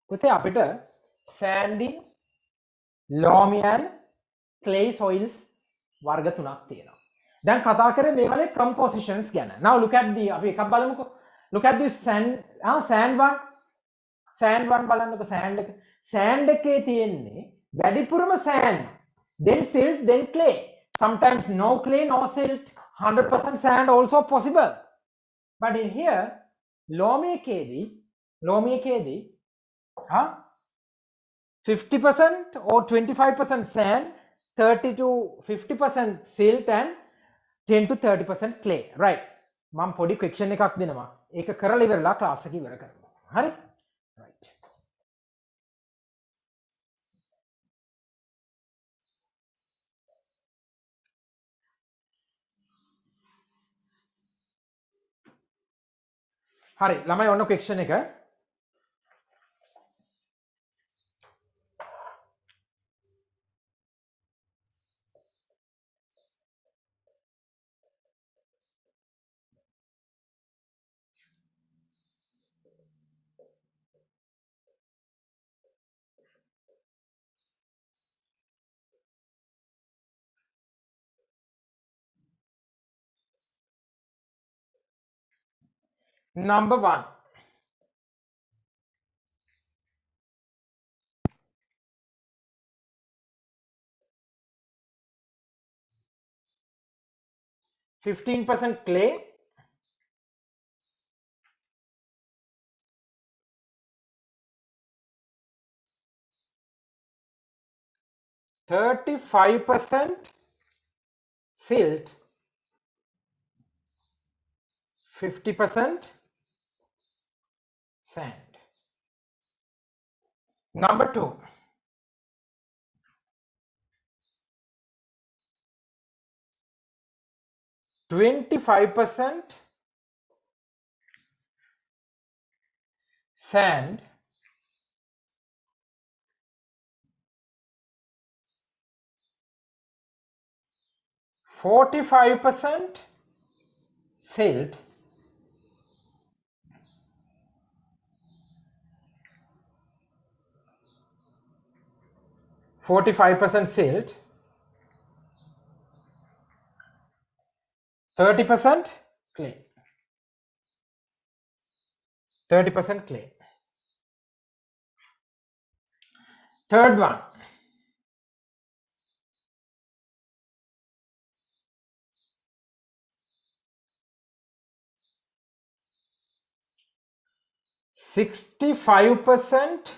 පුතේ අපිට sandy, loamy and clay soils වර්ග තුනක් තියෙනවා. දැන් කතා කරේ මේ වලේ compositions ගැන. Now look at the අපි එකක් බලමුකෝ. Look at this sand one. Sand one බලන්නකෝ sand එක. Sand එකේ තියෙන්නේ වැඩිපුරම sand, then silt, then clay. Sometimes no clay, no silt, 100% sand also possible. But in here, loamy ekedi 50% or 25% sand, 30 to 50% silt and 10 to 30% clay. Right. මම පොඩි question එකක් දෙනවා. ඒක කරලා ඉවරලා class එක ඉවර කරමු. හරි? Right. හරි ළමයි ඔන්න question එක. Number 1. %15 clay, 35% silt, 50% sand. Number 2. %25% sand, 45% silt, 45% silt, 30% clay. 30% clay. Third one. %65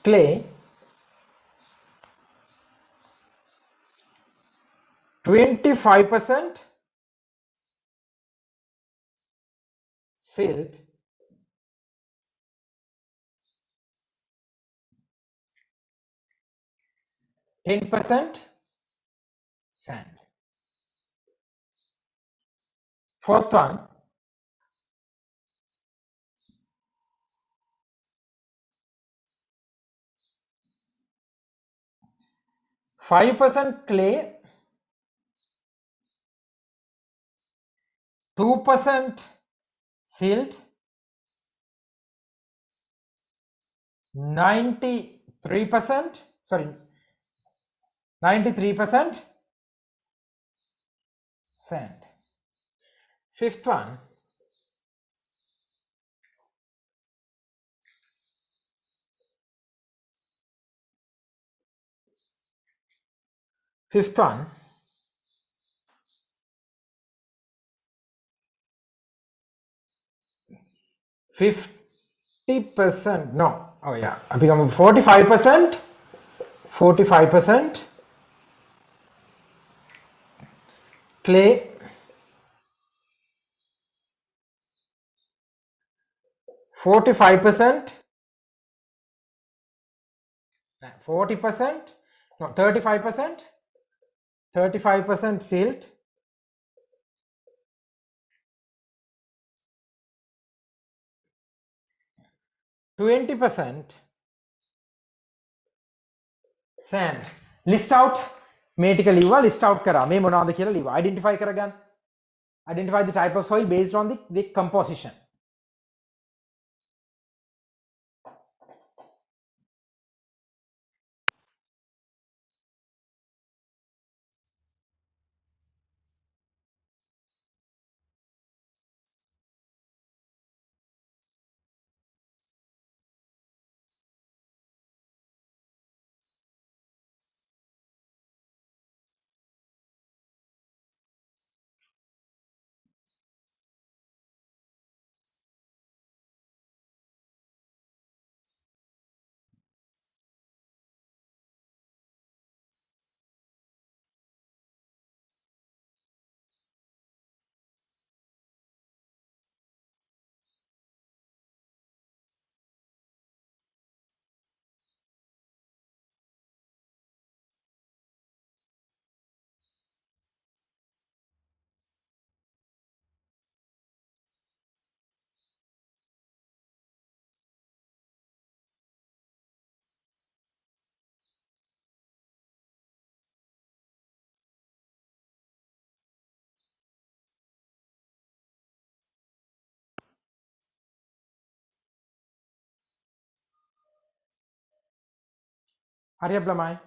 clay, 25% silt, 10% sand. Fourth one. %5 clay, 2% silt, 93% sand. Fifth one. Fifth one. %. No. Oh yeah. I become 45%. 45% clay. 45%. 40%. No, 35%. 35% silt. 20% sand. List out. මේ ටික ලිව්වා list out කරා. මේ මොනවද කියලා ලිව්වා. Identify කරගන්න. Identify the type of soil based on the composition. හරි අප්ලමයි.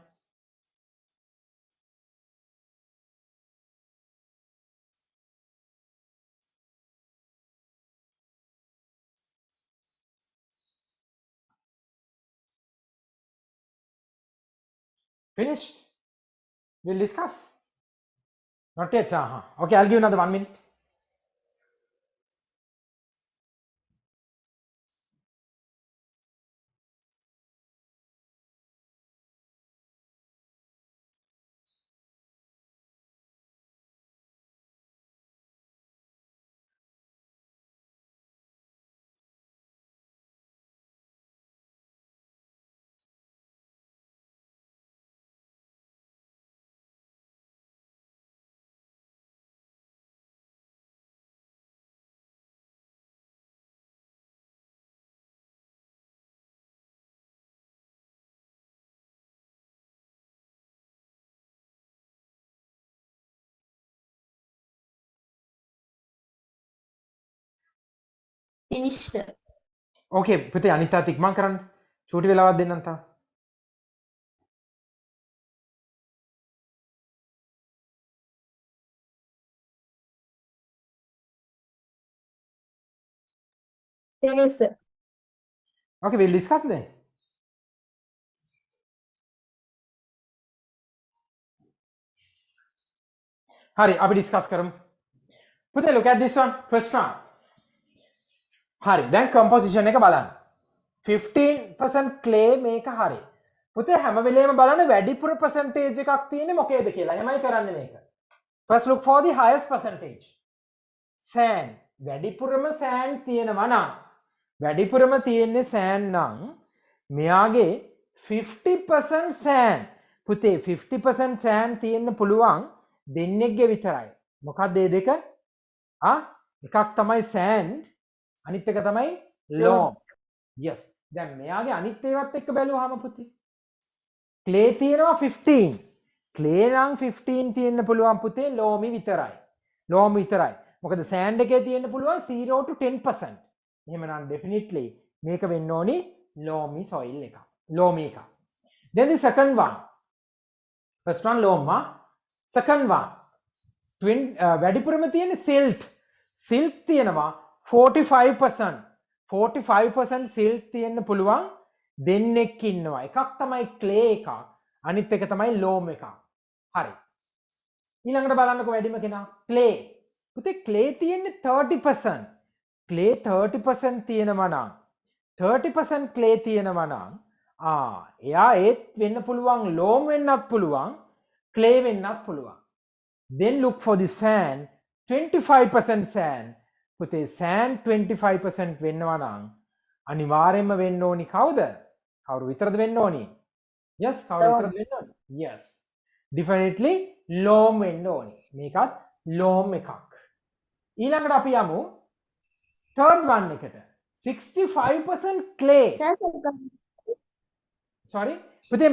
Finished? We'll discuss. Not yet. Okay, I'll give you another 1 minute. Finished. Okay, පුතේ අනිත් අත ඉක්මන් කරන්න. චූටි වෙලාවක් දෙන්නම් තා. Finished, sir. Okay, we'll discuss then. හරි, අපි discuss කරමු. පුතේ look at this one. First one. හරි, දැන් composition එක බලන්න. 15% clay මේක හරි. පුතේ හැම වෙලේම බලන්න වැඩිපුර percentage එකක් තියෙන්නේ මොකේද කියලා. එහෙමයි කරන්නේ මේක. First look for the highest percentage. Sand. වැඩිපුරම sand තියෙනවා නම් වැඩිපුරම තියෙන්නේ sand නම් මෙයාගේ 50% sand. පුතේ 50% sand තියෙන්න පුළුවන් දෙන්නෙක්ගේ විතරයි. මොකක්ද මේ දෙක? එකක් තමයි sand අනිත් එක තමයි loam. Yes. දැන් මෙයාගේ අනිත් ඒවත් එක්ක බැලුවාම පුතේ clay තියෙනවා 15. clay නම් 15 තියෙන්න පුළුවන් පුතේ loam විතරයි. loam විතරයි. මොකද sand එකේ තියෙන්න පුළුවන් 0 to 10%. එහෙමනම් definitely මේක වෙන්න ඕනි loamy soil එක. loamy එක. Then the second one. First one loam. Second one. වැඩිපුරම තියෙන silt. silt තියෙනවා 45%. 45% silt තියෙන්න පුළුවන් දෙන්නෙක් ඉන්නවා. එකක් තමයි clay එකක්. අනිත් එක තමයි loam එකක්. හරි. ඊළඟට බලන්නකෝ වැඩිම කෙනා clay. පුතේ clay තියෙන්නේ 30%. clay 30% තියෙනවා නම් 30% clay තියෙනවා නම් එයා ඒත් වෙන්න පුළුවන් loam වෙන්නත් පුළුවන් clay වෙන්නත් පුළුවන්. Then look for the sand 25% sand. පුතේ sand 25% වෙන්නවා නම් අනිවාර්යයෙන්ම වෙන්න ඕනි කවුද? කවුරු විතරද වෙන්න ඕනි? Yes, කවුරු විතරද වෙන්න ඕනි? Yes. Definitely loam වෙන්න ඕනි. මේකත් loam එකක්. ඊළඟට අපි යමු third one එකට. 65% clay. Sir, Sorry. පුතේ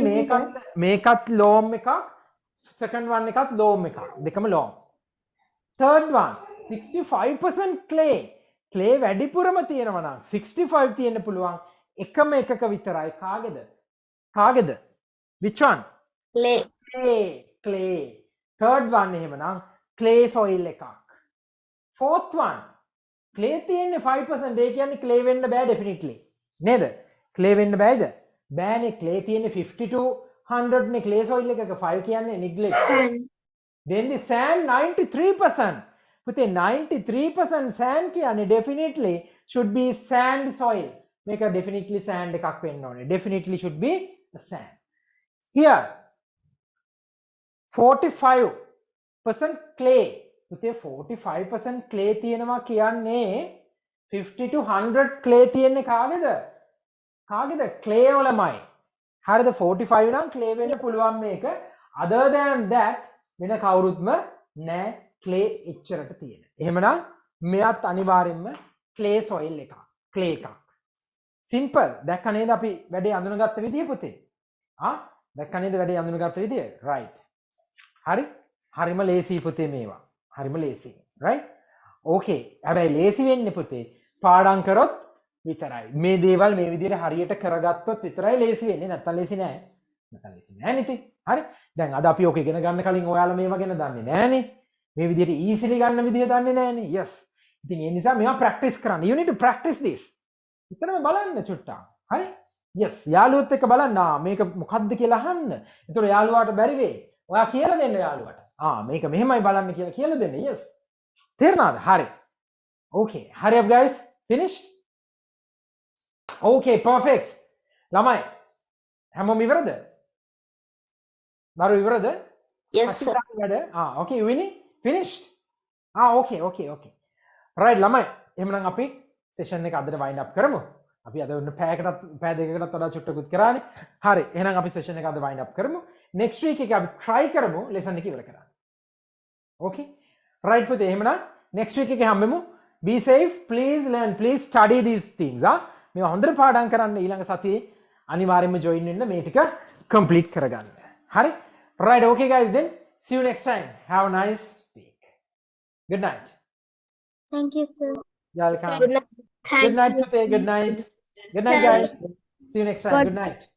මේකත් loam එකක්. Second one එකත් loam එකක්. දෙකම loam. Third one 65% clay. clay වැඩිපුරම තියෙනවා නම් 65 තියෙන්න පුළුවන් එකම එකක විතරයි කාගේද? Which one? clay. clay. Third one එහෙමනම් clay soil එකක්. Fourth one clay තියෙන්නේ 5%. ඒ කියන්නේ clay වෙන්න බෑ definitely. නේද? clay වෙන්න බෑද? බෑනේ. clay තියෙන්නේ 50 to 100 නේ clay soil එකක 5 කියන්නේ neglect. Then the sand 93%. පුතේ 93% sand කියන්නේ definitely should be sand soil. මේක definitely sand එකක් වෙන්න ඕනේ. Definitely should be a sand. Here 45% clay. පුතේ 45% clay තියෙනවා කියන්නේ 50 to 100 clay තියෙන්නේ කාගේද? clay වලමයි. හරිද? 45 නම් clay වෙන්න පුළුවන් මේක. Other than that වෙන කවුරුත්ම නෑ clay එච්චරට තියෙන. එහෙමනම් මෙයත් අනිවාර්යෙන්ම clay soil එකක්. clay එකක්. simple. දැක්ක නේද අපි වැඩේ අඳුනගත්ත විදිය පුතේ? දැක්ක නේද වැඩේ අඳුනගත්ත විදිය? right. හරි? හරිම ලේසි පුතේ මේවා. හරිම ලේසි. right? okay. හැබැයි ලේසි වෙන්නේ පුතේ පාඩම් කරොත් විතරයි. මේ දේවල් මේ විදිහට හරියට කරගත්තොත් විතරයි ලේසි වෙන්නේ. නැත්තම් ලේසි නෑ. නේද? හරි? දැන් අද අපි ඔක ඉගෙන ගන්න කලින් ඔයාලා මේවා ගැන දන්නේ නෑනේ. මේ විදිහට easily ගන්න විදිහ දන්නේ නෑනේ. yes. ඉතින් ඒ නිසා මේවා practice කරන්න. you need to practice this. විතරම බලන්න චුට්ටක්. හරි? yes. යාළුවොත් එක්ක බලන්න. මේක මොකද්ද කියලා අහන්න. ඒතකොට යාළුවාට බැරි වෙයි. ඔයා කියලා දෙන්න යාළුවාට. මේක මෙහෙමයි බලන්න කියලා දෙන්න. yes. තේරුණාද? හරි. okay. hurry up guys. finished? okay, perfect. ළමයි හැමෝම ඉවරද? දරු ඉවරද? Yes sir. okay, winnie finished? okay. right ළමයි එහෙනම් අපි session එක අදට wind up කරමු. අපි අද ඔන්න පැය දෙකකටත් වඩා චුට්ටකුත් කරානේ. හරි එහෙනම් අපි session එක අද wind up කරමු. next week එක අපි try කරමු lesson එක ඉවර කරන්න. okay right පුතේ එහෙනම් next week එකේ හම්බෙමු. be safe, please learn, please study these things. මේවා හොඳට පාඩම් කරන්න. ඊළඟ සතියේ අනිවාර්යයෙන්ම join වෙන්න මේ ටික complete කරගන්න. හරි? right, okay guys, then see you next time. Have a nice week. Good night. thank you, sir. You're welcome. Good night. Good night, Pute. Good night. Good night, guys. See you next time. Good night.